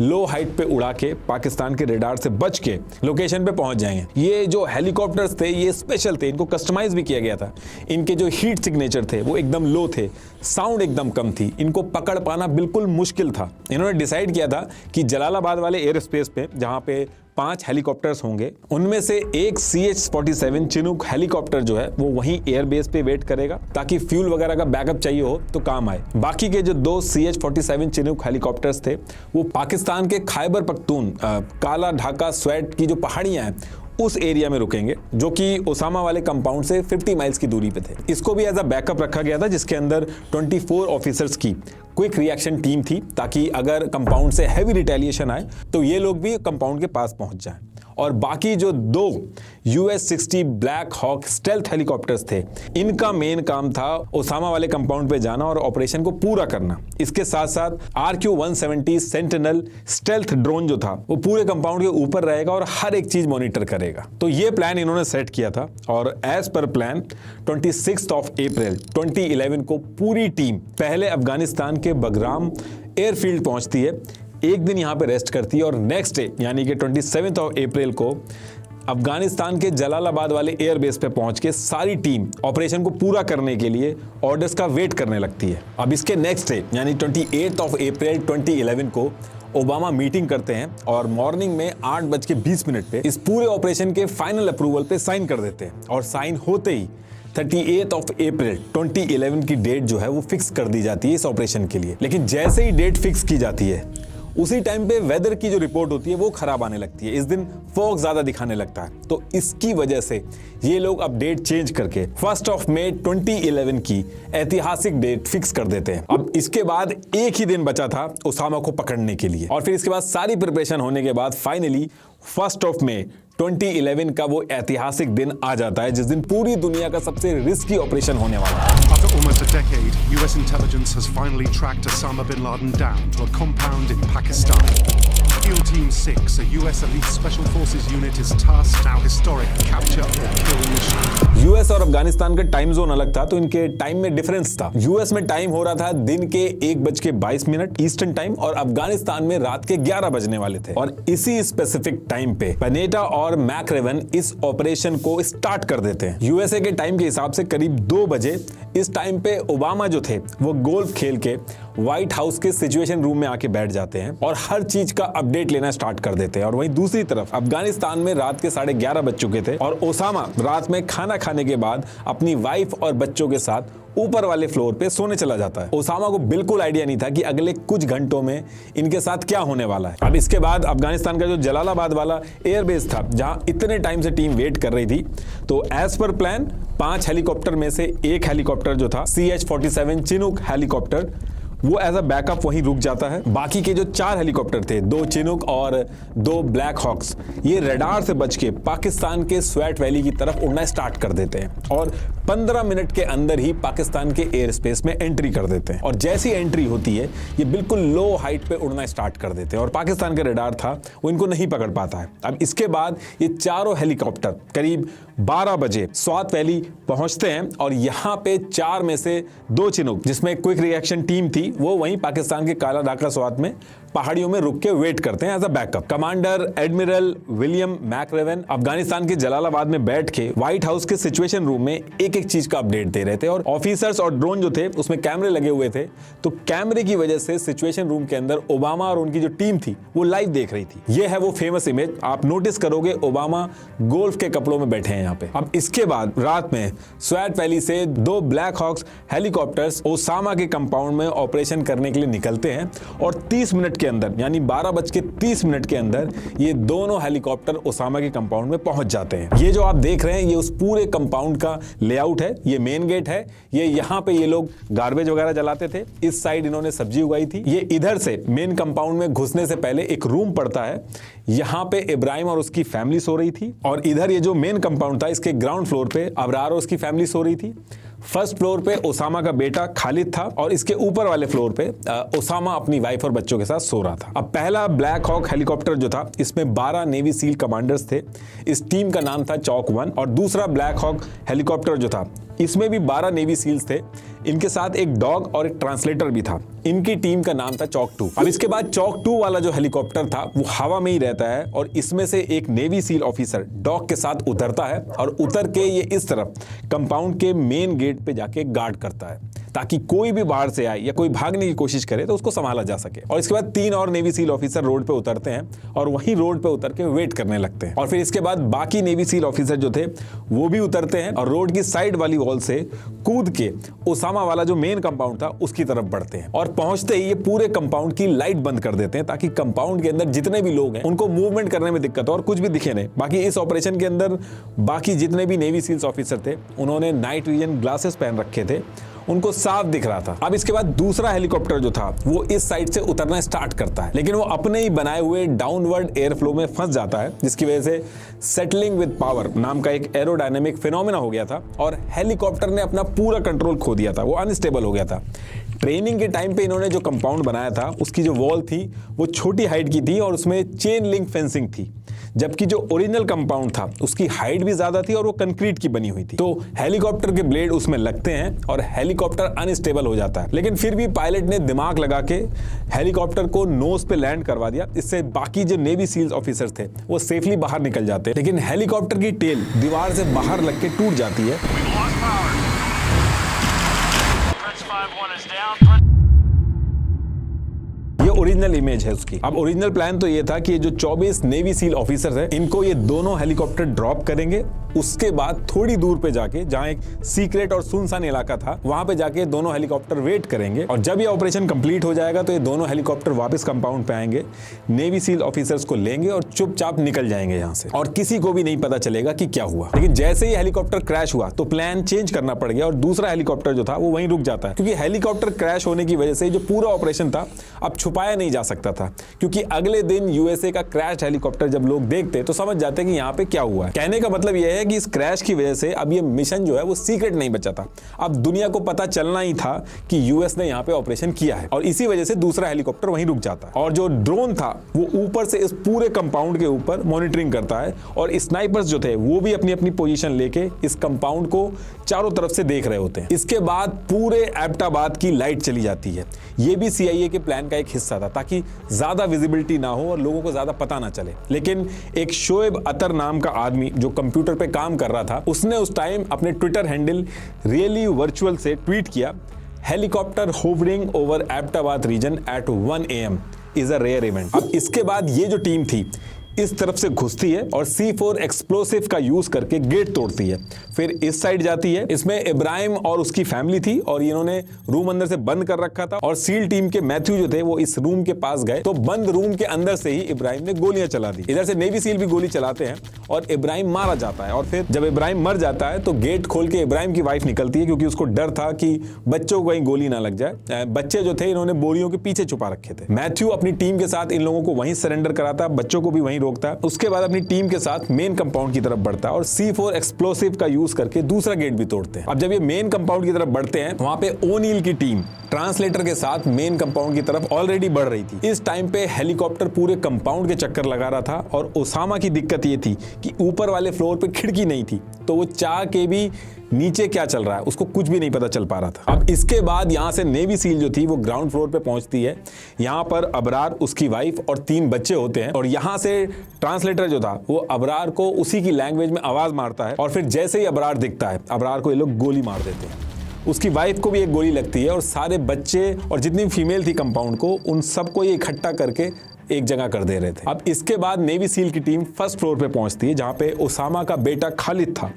लो हाइट पे उड़ा के पाकिस्तान के रेडार से बच के लोकेशन पे पहुंच जाएंगे। ये जो हेलीकॉप्टर्स थे ये स्पेशल थे, इनको कस्टमाइज भी किया गया था। इनके जो हीट सिग्नेचर थे वो एकदम लो थे, साउंड एकदम कम थी, इनको पकड़ पाना बिल्कुल मुश्किल था। इन्होंने डिसाइड किया था कि जलालाबाद वाले एयर स्पेस पे जहां पे 5 हेलीकॉप्टर्स होंगे उनमें से एक CH-47 चिनूक हेलीकॉप्टर जो है वो वहीं एयरबेस पे वेट करेगा ताकि फ्यूल वगैरह का बैकअप चाहिए हो तो काम आए। बाकी के जो 2 CH-47 चिनूक हेलीकॉप्टर्स थे वो पाकिस्तान के खैबर पख्तून काला ढाका स्वेट की जो पहाड़ियां हैं उस एरिया में रुकेंगे जो कि ओसामा वाले कंपाउंड से 50 माइल्स की दूरी पे थे। इसको भी एज अ बैकअप रखा गया था जिसके अंदर 24 ऑफिसर्स की क्विक रिएक्शन टीम थी ताकि अगर कंपाउंड से हैवी रिटेलिएशन आए तो ये लोग भी कंपाउंड के पास पहुंच जाएं। और बाकी जो 2 US-60 black Hawk stealth helicopters थे इनका मेन काम था ओसामा वाले कंपाउंड पे जाना और ऑपरेशन को पूरा करना। इसके साथ साथ RQ-170 सेंटिनल स्टेल्थ ड्रोन जो था वो पूरे कंपाउंड के ऊपर रहेगा और हर एक चीज मॉनिटर करेगा। तो ये प्लान इन्होंने सेट किया था और एज पर प्लान 26 अप्रैल 2011 को पूरी टीम पहले अफगानिस्तान के बगराम एयरफील्ड पहुंचती है, एक दिन यहां पे रेस्ट करती है और नेक्स्ट डे यानी कि 27 अप्रैल को अफगानिस्तान के जलालाबाद वाले एयरबेस पे पहुंच के सारी टीम ऑपरेशन को पूरा करने के लिए ऑर्डर्स का वेट करने लगती है। अब इसके नेक्स्ट डे यानी 28 अप्रैल 2011 को ओबामा मीटिंग करते हैं और मॉर्निंग में 8:20 पे इस पूरे ऑपरेशन के फाइनल अप्रूवल पे साइन कर देते हैं। और साइन होते ही 38 अप्रैल 2011 की डेट जो है वो फिक्स कर दी जाती है इस ऑपरेशन के लिए। लेकिन जैसे ही डेट फिक्स की जाती है उसी टाइम पे वेदर की जो रिपोर्ट होती है वो खराब आने लगती है। इस दिन फॉग ज्यादा दिखाने लगता है, तो इसकी वजह से ये लोग अपडेट चेंज करके 1 मई 2011 की ऐतिहासिक डेट फिक्स कर देते हैं। अब इसके बाद एक ही दिन बचा था ओसामा को पकड़ने के लिए, और फिर इसके बाद सारी प्रिपरेशन होने के बाद फाइनली 1 मई 2011 का वो ऐतिहासिक दिन आ जाता है, जिस दिन पूरी दुनिया का सबसे रिस्की ऑपरेशन होने वाला है। After almost a decade, US intelligence has finally tracked Osama bin Laden down to a compound in Pakistan. SEAL Team 6, a US elite special forces unit, is tasked now historic capture or kill mission. US और अफगानिस्तान का time zone अलग था, तो इनके time में difference था। US में time हो रहा था दिन के 1:22 ईस्टर्न टाइम, और अफगानिस्तान में रात के 11 बजने वाले थे। और इसी स्पेसिफिक टाइम पे पनेटा और मैकरेवन इस ऑपरेशन को स्टार्ट कर देते हैं। यूएसए के टाइम के हिसाब से करीब 2 बजे इस टाइम पे ओबामा जो थे वो गोल्फ खेल के व्हाइट हाउस के सिचुएशन रूम में आके बैठ जाते हैं और हर चीज का अपडेट लेना स्टार्ट कर देते हैं। और वहीं दूसरी तरफ अफगानिस्तान में रात के 11:30 बज चुके थे, और ओसामा रात में खाना खाने के बाद अपनी वाइफ और बच्चों के साथ ऊपर वाले फ्लोर पे सोने चला जाता है। ओसामा को बिल्कुल आइडिया नहीं था कि अगले कुछ घंटों में इनके साथ क्या होने वाला है। अब इसके बाद अफगानिस्तान का जो जलालाबाद वाला एयरबेस था, जहां इतने टाइम से टीम वेट कर रही थी, तो एज पर प्लान 5 हेलीकॉप्टर में से एक हेलीकॉप्टर जो था CH-47 चिनूक हेलीकॉप्टर, वो एज अ बैकअप वहीं रुक जाता है। बाकी के जो 4 हेलीकॉप्टर थे, 2 चिनूक और 2 ब्लैक हॉक्स, ये रडार से बच के पाकिस्तान के स्वैट वैली की तरफ उड़ना स्टार्ट कर देते हैं और 15 मिनट के अंदर ही पाकिस्तान के एयर स्पेस में एंट्री कर देते हैं। और जैसी एंट्री होती है ये बिल्कुल लो हाइट पे उड़ना स्टार्ट कर देते हैं, और पाकिस्तान का रडार था वो इनको नहीं पकड़ पाता है। अब इसके बाद ये चारों हेलीकॉप्टर करीब 12 बजे स्वात वैली पहुंचते हैं, और यहाँ पे 4 में से 2 चिनूक, जिसमें क्विक रिएक्शन टीम थी, वो वहीं पाकिस्तान के काला डाका स्वात में पहाड़ियों में रुक के वेट करते हैं as a backup. Commander admiral William McRaven Afghanistan के जलालाबाद में बैठ के व्हाइट हाउस के सिचुएशन रूम में एक एक चीज का अपडेट दे रहे थे, और ऑफिसर्स और ड्रोन जो थे उसमें कैमरे लगे हुए थे, तो कैमरे की वजह से सिचुएशन रूम के अंदर ओबामा और उनकी जो टीम थी वो लाइव देख रही थी। ये है वो फेमस इमेज, आप नोटिस करोगे ओबामा गोल्फ के कपड़ों में बैठे हैं यहाँ पे। अब इसके बाद रात में स्वैट वैली से 2 ब्लैक हॉक्स हेलीकॉप्टर्स ओसामा के कंपाउंड में ऑपरेशन करने के लिए निकलते हैं, और 30 मिनट के अंदर यानी 12:30 के अंदर ये दोनों हेलीकॉप्टर ओसामा के कंपाउंड में पहुंच जाते हैं। ये जो आप देख रहे हैं ये उस पूरे कंपाउंड का लेआउट है, ये मेन गेट है, ये यहाँ पे ये लोग गार्बेज वगैरह जलाते थे, इस साइड इन्होंने सब्जी उगाई थी। ये इधर से मेन कंपाउंड में घुसने से पहले एक रूम पड़ता है, यहाँ पे इब्राहिम और उसकी फैमिली सो रही थी, और इधर ये जो मेन कंपाउंड था इसके ग्राउंड फ्लोर पे अबरार और उसकी फैमिली सो रही थी। फर्स्ट फ्लोर पे ओसामा का बेटा खालिद था, और इसके ऊपर वाले फ्लोर पे ओसामा अपनी वाइफ और बच्चों के साथ सो रहा था। अब पहला ब्लैक हॉक हेलीकॉप्टर जो था इसमें 12 नेवी सील कमांडर्स थे, इस टीम का नाम था चॉक 1, और दूसरा ब्लैक हॉक हेलीकॉप्टर जो था इसमें भी 12 नेवी सील्स थे, इनके साथ एक डॉग और एक ट्रांसलेटर भी था, इनकी टीम का नाम था चॉक 2। अब इसके बाद चॉक 2 वाला जो हेलीकॉप्टर था वो हवा में ही रहता है, और इसमें से एक नेवी सील ऑफिसर डॉग के साथ उतरता है, और उतर के ये इस तरफ कंपाउंड के मेन गेट पे जाके गार्ड करता है, ताकि कोई भी बाहर से आए या कोई भागने की कोशिश करे तो उसको संभाला जा सके। और इसके बाद 3 और नेवी सील ऑफिसर रोड पे उतरते हैं, और वहीं रोड पे उतर के वेट करने लगते हैं। और फिर इसके बाद बाकी नेवी सील ऑफिसर जो थे वो भी उतरते हैं, और रोड की साइड वाली वॉल से कूद के ओसामा वाला जो मेन कंपाउंड था उसकी तरफ बढ़ते हैं, और पहुंचते ही ये पूरे कंपाउंड की लाइट बंद कर देते हैं, ताकि कंपाउंड के अंदर जितने भी लोग हैं उनको मूवमेंट करने में दिक्कत हो और कुछ भी दिखे नहीं। बाकी इस ऑपरेशन के अंदर बाकी जितने भी नेवी सील्स ऑफिसर थे उन्होंने नाइट विजन ग्लासेस पहन रखे थे, उनको साफ दिख रहा था। अब इसके बाद दूसरा हेलीकॉप्टर जो था वो इस साइड से उतरना स्टार्ट करता है, लेकिन वो अपने ही बनाए हुए डाउनवर्ड एयर फ्लो में फंस जाता है, जिसकी वजह से सेटलिंग विद पावर नाम का एक एरोडायनेमिक फिनोमेना हो गया था, और हेलीकॉप्टर ने अपना पूरा कंट्रोल खो दिया था, वो अनस्टेबल हो गया था। ट्रेनिंग के टाइम पे इन्होंने जो कंपाउंड बनाया था उसकी जो वॉल थी वो छोटी हाइट की थी, और उसमें चेन लिंक फेंसिंग थी, जबकि जो ओरिजिनल कंपाउंड था उसकी हाइट भी ज्यादा थी और वो कंक्रीट की बनी हुई थी। तो हेलीकॉप्टर के ब्लेड उसमें लगते हैं और हेलीकॉप्टर अनस्टेबल हो जाता है, लेकिन फिर भी पायलट ने दिमाग लगा के हेलीकॉप्टर को नोज पे लैंड करवा दिया। इससे बाकी जो नेवी सील्स ऑफिसर्स थे वो सेफली बाहर निकल जाते हैं, लेकिन हेलीकॉप्टर की टेल दीवार से बाहर लग के टूट जाती है। ओरिजिनल इमेज है उसकी। अब ओरिजिनल प्लान तो ये था कि ये जो 24 नेवी सील ऑफिसर्स हैं, इनको ये दोनों हेलीकॉप्टर ड्रॉप करेंगे, उसके बाद थोड़ी दूर पे जाके जहां एक सीक्रेट और सुनसान इलाका था वहां पे जाके दोनों हेलीकॉप्टर वेट करेंगे, और जब ये ऑपरेशन कंप्लीट हो जाएगा तो ये दोनों हेलीकॉप्टर वापस कंपाउंड पे आएंगे, नेवी सील ऑफिसर्स को लेंगे और चुपचाप निकल जाएंगे यहां से, और किसी को भी नहीं पता चलेगा कि क्या हुआ। लेकिन जैसे ही हेलीकॉप्टर क्रैश हुआ तो प्लान चेंज करना पड़ गया और दूसरा हेलीकॉप्टर जो था वो वहीं रुक जाता है, क्योंकि हेलीकॉप्टर क्रैश होने की वजह से जो पूरा ऑपरेशन था अब छुपाया नहीं जा सकता था, क्योंकि अगले दिन यूएसए का क्रैश हेलीकॉप्टर जब लोग देखते तो समझ जाते कि यहाँ पे क्या हुआ है। कहने का मतलब यह है कि इस क्रैश की वजह से अब ये मिशन जो है वो सीक्रेट नहीं बचा था, अब दुनिया को पता चलना ही था कि यूएस ने यहाँ पे ऑपरेशन किया है, और इसी वजह से दूसरा हेलीकॉप्टर वहीं रुक जाता है। और जो ड्रोन था वो ऊपर से इस पूरे कंपाउंड के ऊपर मॉनिटरिंग करता है, और स्नाइपर्स जो थे वो भी अपनी अपनी पोजीशन लेके इस कंपाउंड को चारों तरफ से देख रहे होते हैं। इसके बाद पूरे एबटाबाद की लाइट चली जाती है। ये भी सीआईए के प्लान का एक हिस्सा था, ताकि ज्यादा विजिबिलिटी ना हो और लोगों को ज्यादा पता ना चले। लेकिन एक शोएब अतर नाम का आदमी जो कंप्यूटर पे काम कर रहा था, उसने उस टाइम अपने ट्विटर हैंडल रियली वर्चुअल से ट्वीट किया, helicopter hovering over Abbottabad region at 1 AM is a rare event. अब इसके बाद ये जो टीम थी इस तरफ से घुसती है और C4 एक्सप्लोसिव का यूज करके गेट तोड़ती है, फिर इस साइड जाती है। इसमें इब्राहिम और उसकी फैमिली थी और इन्होंने रूम अंदर से बंद कर रखा था, और सील टीम के मैथ्यू जो थे वो इस रूम के पास गए तो बंद रूम के अंदर से ही इब्राहिम ने गोलियां चला दी। इधर से नेवी सील भी गोली चलाते हैं और इब्राहिम मारा जाता है, और फिर जब इब्राहिम मर जाता है तो गेट खोल के इब्राहिम की वाइफ निकलती है, क्योंकि उसको डर था कि बच्चों को कहीं गोली ना लग जाए। बच्चे जो थे इन्होंने बोरियों के पीछे छुपा रखे थे। मैथ्यू अपनी टीम के साथ इन लोगों को वहीं सरेंडर कराता, बच्चों को भी वहीं रोकता। उसके बाद अपनी टीम के साथ मेन कंपाउंड की तरफ बढ़ता है और C4 एक्सप्लोसिव का यूज करके दूसरा गेट भी तोड़ते हैं। अब जब ये मेन कंपाउंड की तरफ बढ़ते हैं, वहां पे ओनील की टीम ट्रांसलेटर के साथ मेन कंपाउंड की तरफ ऑलरेडी बढ़ रही थी। इस टाइम पे हेलीकॉप्टर पूरे कंपाउंड के चक्कर लगा रहा था, और ओसामा की दिक्कत ये थी कि ऊपर वाले फ्लोर पे खिड़की नहीं थी, तो वो चाह के भी नीचे क्या चल रहा है उसको कुछ भी नहीं पता चल पा रहा था। अब इसके बाद यहां से नेवी सील जो थी वो ग्राउंड फ्लोर पे पहुंचती है। यहां पर अबरार, उसकी वाइफ और 3 बच्चे होते हैं, और यहां से ट्रांसलेटर जो था वो अबरार को उसी की लैंग्वेज में आवाज मारता है, और फिर जैसे ही अबरार दिखता है अबरार को ये लोग गोली मार देते हैं। उसकी वाइफ को भी एक गोली लगती है, और सारे बच्चे और जितनी फीमेल थी कंपाउंड को उन सबको ये इकट्ठा करके एक जगह कर दे रहे थे। अब इसके बाद नेवी सील की टीम फर्स्ट फ्लोर पे पहुंचती है, जहां पे ओसामा का बेटा खालिद था।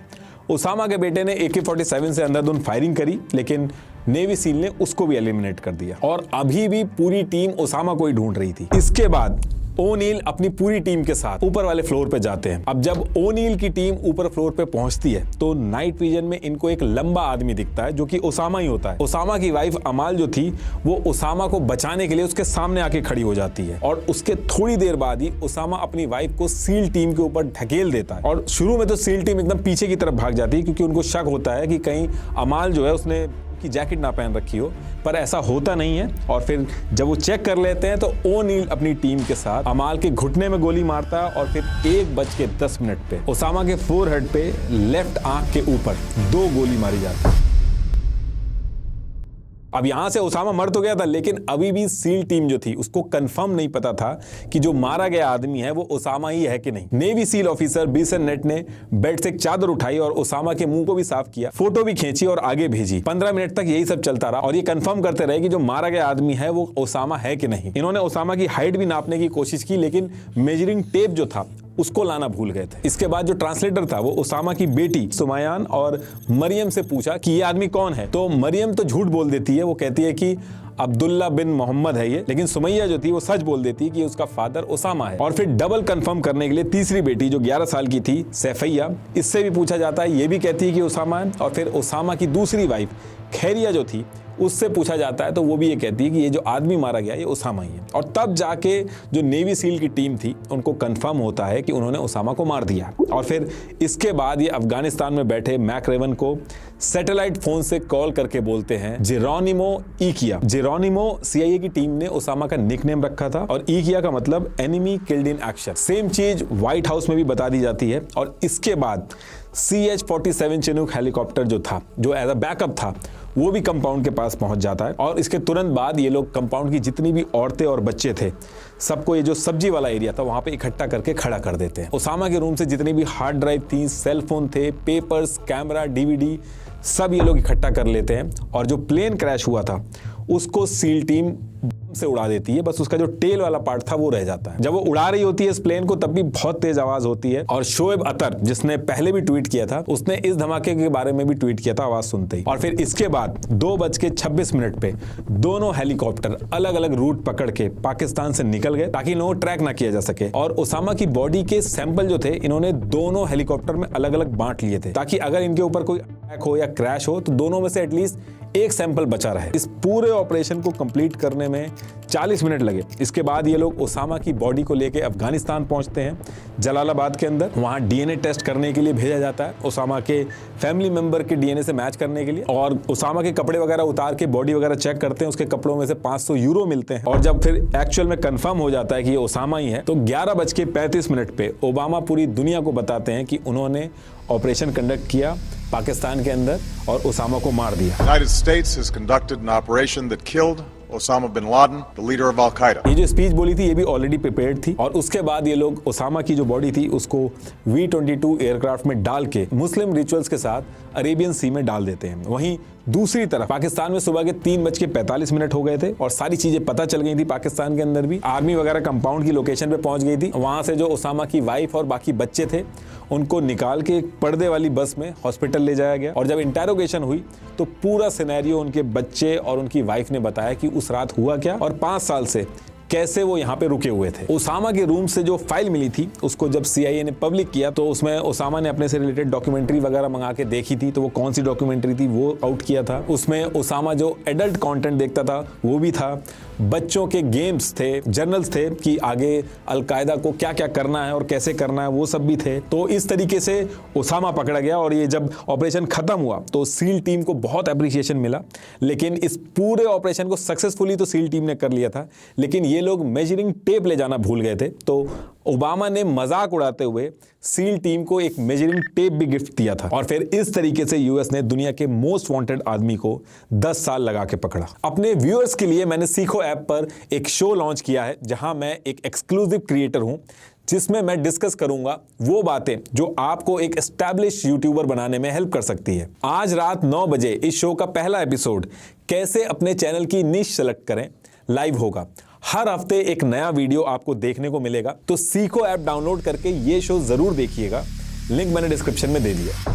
ओसामा के बेटे ने AK-47 से अंधाधुंध फायरिंग करी, लेकिन नेवी सील ने उसको भी एलिमिनेट कर दिया, और अभी भी पूरी टीम ओसामा को ही ढूंढ रही थी। इसके बाद ओनील अपनी पूरी टीम के साथ ऊपर वाले फ्लोर पे जाते हैं। अब जब ओनील की टीम ऊपर फ्लोर पे पहुंचती है तो नाइट विजन में इनको एक लंबा आदमी दिखता है, जो कि ओसामा ही होता है। ओसामा की वाइफ अमाल जो थी वो ओसामा को बचाने के लिए उसके सामने आके खड़ी हो जाती है, और उसके थोड़ी देर बाद ही ओसामा अपनी वाइफ को सील टीम के ऊपर ढकेल देता है। और शुरू में तो सील टीम एकदम पीछे की तरफ भाग जाती है, क्योंकि उनको शक होता है कि कहीं अमाल जो है उसने की जैकेट ना पहन रखी हो, पर ऐसा होता नहीं है। और फिर जब वो चेक कर लेते हैं तो ओनील अपनी टीम के साथ अमाल के घुटने में गोली मारता है, और फिर 1:10 पे ओसामा के फोरहेड पे लेफ्ट आंख के ऊपर 2 गोली मारी जाती है। अब यहां से ओसामा मर तो गया था, लेकिन अभी भी सील टीम जो थी उसको कंफर्म नहीं पता था कि जो मारा गया आदमी है वो ओसामा ही है कि नहीं। नेवी सील ऑफिसर बीसन नेट ने बेड से एक चादर उठाई और ओसामा के मुंह को भी साफ किया, फोटो भी खींची और आगे भेजी। 15 मिनट तक यही सब चलता रहा, और ये कंफर्म करते रहे कि जो मारा गया आदमी है वो ओसामा है कि नहीं। इन्होंने ओसामा की हाइट भी नापने की कोशिश की, लेकिन मेजरिंग टेप जो था उसको लाना भूल गए थे। इसके बाद जो ट्रांसलेटर था वो ओसामा की बेटी सुमैयान और मरियम से पूछा कि ये आदमी कौन है, तो मरियम तो झूठ बोल देती है, वो कहती है कि अब्दुल्ला बिन मोहम्मद है ये, लेकिन सुमैया जो थी वो सच बोल देती है कि उसका फादर ओसामा है। और फिर डबल कंफर्म करने के लिए तीसरी बेटी जो 11 साल की थी सैफिया, इससे भी पूछा जाता है, ये भी कहती है कि ओसामा है। और फिर ओसामा की दूसरी वाइफ खैरिया जो थी उससे पूछा जाता है, तो वो भी ये कहती है कि ये जो आदमी मारा गया ये ओसामा ही है। और तब जाके जो नेवी सील की टीम थी उनको कंफर्म होता है कि उन्होंने ओसामा को मार दिया। और फिर इसके बाद ये अफगानिस्तान में बैठे मैकरेवन को सैटेलाइट फोन से कॉल करके बोलते हैं जेरोनिमो ईकिया। जेरोनिमो CIA की टीम ने ओसामा का निकनेम रखा था, और ईकिया का मतलब enemy killed in action. Same चीज व्हाइट हाउस में भी बता दी जाती है। और इसके बाद CH-47 चिनूक हेलीकॉप्टर जो था, जो एज अ बैकअप था, वो भी कंपाउंड के पास पहुंच जाता है। और इसके तुरंत बाद ये लोग कंपाउंड की जितनी भी औरतें और बच्चे थे सबको ये जो सब्जी वाला एरिया था वहां पे इकट्ठा करके खड़ा कर देते हैं। ओसामा के रूम से जितनी भी हार्ड ड्राइव थी, सेल फोन थे, पेपर्स, कैमरा, DVD, सब ये लोग इकट्ठा कर लेते हैं। और जो प्लेन क्रैश हुआ था उसको सील टीम से उड़ा देती है, बस उसका जो टेल वाला पार्ट था वो रह जाता है। जब वो उड़ा रही होती है इस प्लेन को तब भी बहुत तेज आवाज होती है। और शोएब अतर जिसने पहले भी ट्वीट किया था उसने इस धमाके के बारे में भी ट्वीट किया था आवाज सुनते ही। और फिर इसके बाद 2:26 पे दोनों हेलीकॉप्टर अलग अलग रूट पकड़ के पाकिस्तान से निकल गए ताकि इन्हें ट्रैक ना किया जा सके। और ओसामा की बॉडी के सैंपल जो थे इन्होंने दोनों हेलीकॉप्टर में अलग अलग बांट लिए थे ताकि अगर इनके ऊपर कोई अटैक हो या क्रैश हो तो दोनों में से एटलीस्ट एक सैंपल बचा रहे। इस पूरे ऑपरेशन को कंप्लीट करने में 40 मिनट लगे। इसके बाद ये लोग ओसामा की बॉडी को लेके अफगानिस्तान पहुंचते हैं, जलालाबाद के अंदर। वहां डीएनए टेस्ट करने के लिए भेजा जाता है, ओसामा के फैमिली मेंबर के डीएनए से मैच करने के लिए। और ओसामा के कपड़े वगैरह उतार के बॉडी वगैरह चेक करते हैं, उसके कपड़ों में से 500 यूरो मिलते हैं। और जब फिर एक्चुअल में कंफर्म हो जाता है कि ये ओसामा ही है तो 11:35 पे ओबामा पूरी दुनिया को बताते हैं कि उन्होंने ऑपरेशन कंडक्ट किया पाकिस्तान के अंदर और ओसामा को मार दिया। The United States has conducted an operation that killed Osama bin Laden, the leader of Al-Qaeda. ये जो स्पीच बोली थी ये भी ऑलरेडी प्रिपेयर्ड थी। और उसके बाद ये लोग ओसामा की जो बॉडी थी उसको V-22 एयरक्राफ्ट में डाल के मुस्लिम रिचुअल्स के साथ अरेबियन सी में डाल देते हैं। वहीं दूसरी तरफ पाकिस्तान में सुबह के 3:45 हो गए थे और सारी चीजें पता चल गई थी। पाकिस्तान के अंदर भी आर्मी वगैरह कंपाउंड की लोकेशन पे पहुंच गई थी। वहां से जो ओसामा की वाइफ और बाकी बच्चे थे उनको निकाल के एक पर्दे वाली बस में हॉस्पिटल ले जाया गया। और जब इंटेरोगेशन हुई तो पूरा सिनेरियो उनके बच्चे और उनकी वाइफ ने बताया कि उस रात हुआ क्या और 5 साल से कैसे वो यहाँ पे रुके हुए थे। ओसामा के रूम से जो फाइल मिली थी उसको जब CIA ने पब्लिक किया तो उसमें ओसामा ने अपने से रिलेटेड डॉक्यूमेंट्री वगैरह मंगा के देखी थी। तो वो कौन सी डॉक्यूमेंट्री थी वो आउट किया था। उसमें ओसामा जो एडल्ट कंटेंट देखता था वो भी था, बच्चों के गेम्स थे, जर्नल्स थे कि आगे अलकायदा को क्या क्या करना है और कैसे करना है वो सब भी थे। तो इस तरीके से ओसामा पकड़ा गया। और ये जब ऑपरेशन खत्म हुआ तो सील टीम को बहुत अप्रिसिएशन मिला। लेकिन इस पूरे ऑपरेशन को सक्सेसफुली तो सील टीम ने कर लिया था, लेकिन ये लोग मेजरिंग टेप ले जाना भूल गए थे। तो ओबामा ने मजाक उड़ाते हुए सील टीम को एक मेजरिंग टेप भी गिफ्ट दिया था। और फिर इस तरीके से यूएस ने दुनिया के मोस्ट वांटेड आदमी को 10 साल लगा के पकड़ा। अपने व्यूअर्स के लिए मैंने सीखो ऐप पर एक शो लॉन्च किया है जहां मैं एक एक्सक्लूसिव क्रिएटर हूं जिसमें मैं डिस्कस करूंगा वो बातें जो आपको एक एस्टैब्लिश यूट्यूबर बनाने में हेल्प कर सकती है। आज रात 9 बजे इस शो का पहला एपिसोड कैसे अपने चैनल की निश सेलेक्ट करें लाइव होगा। हर हफ्ते एक नया वीडियो आपको देखने को मिलेगा। तो सीखो ऐप डाउनलोड करके ये शो जरूर देखिएगा। लिंक मैंने डिस्क्रिप्शन में दे दिया।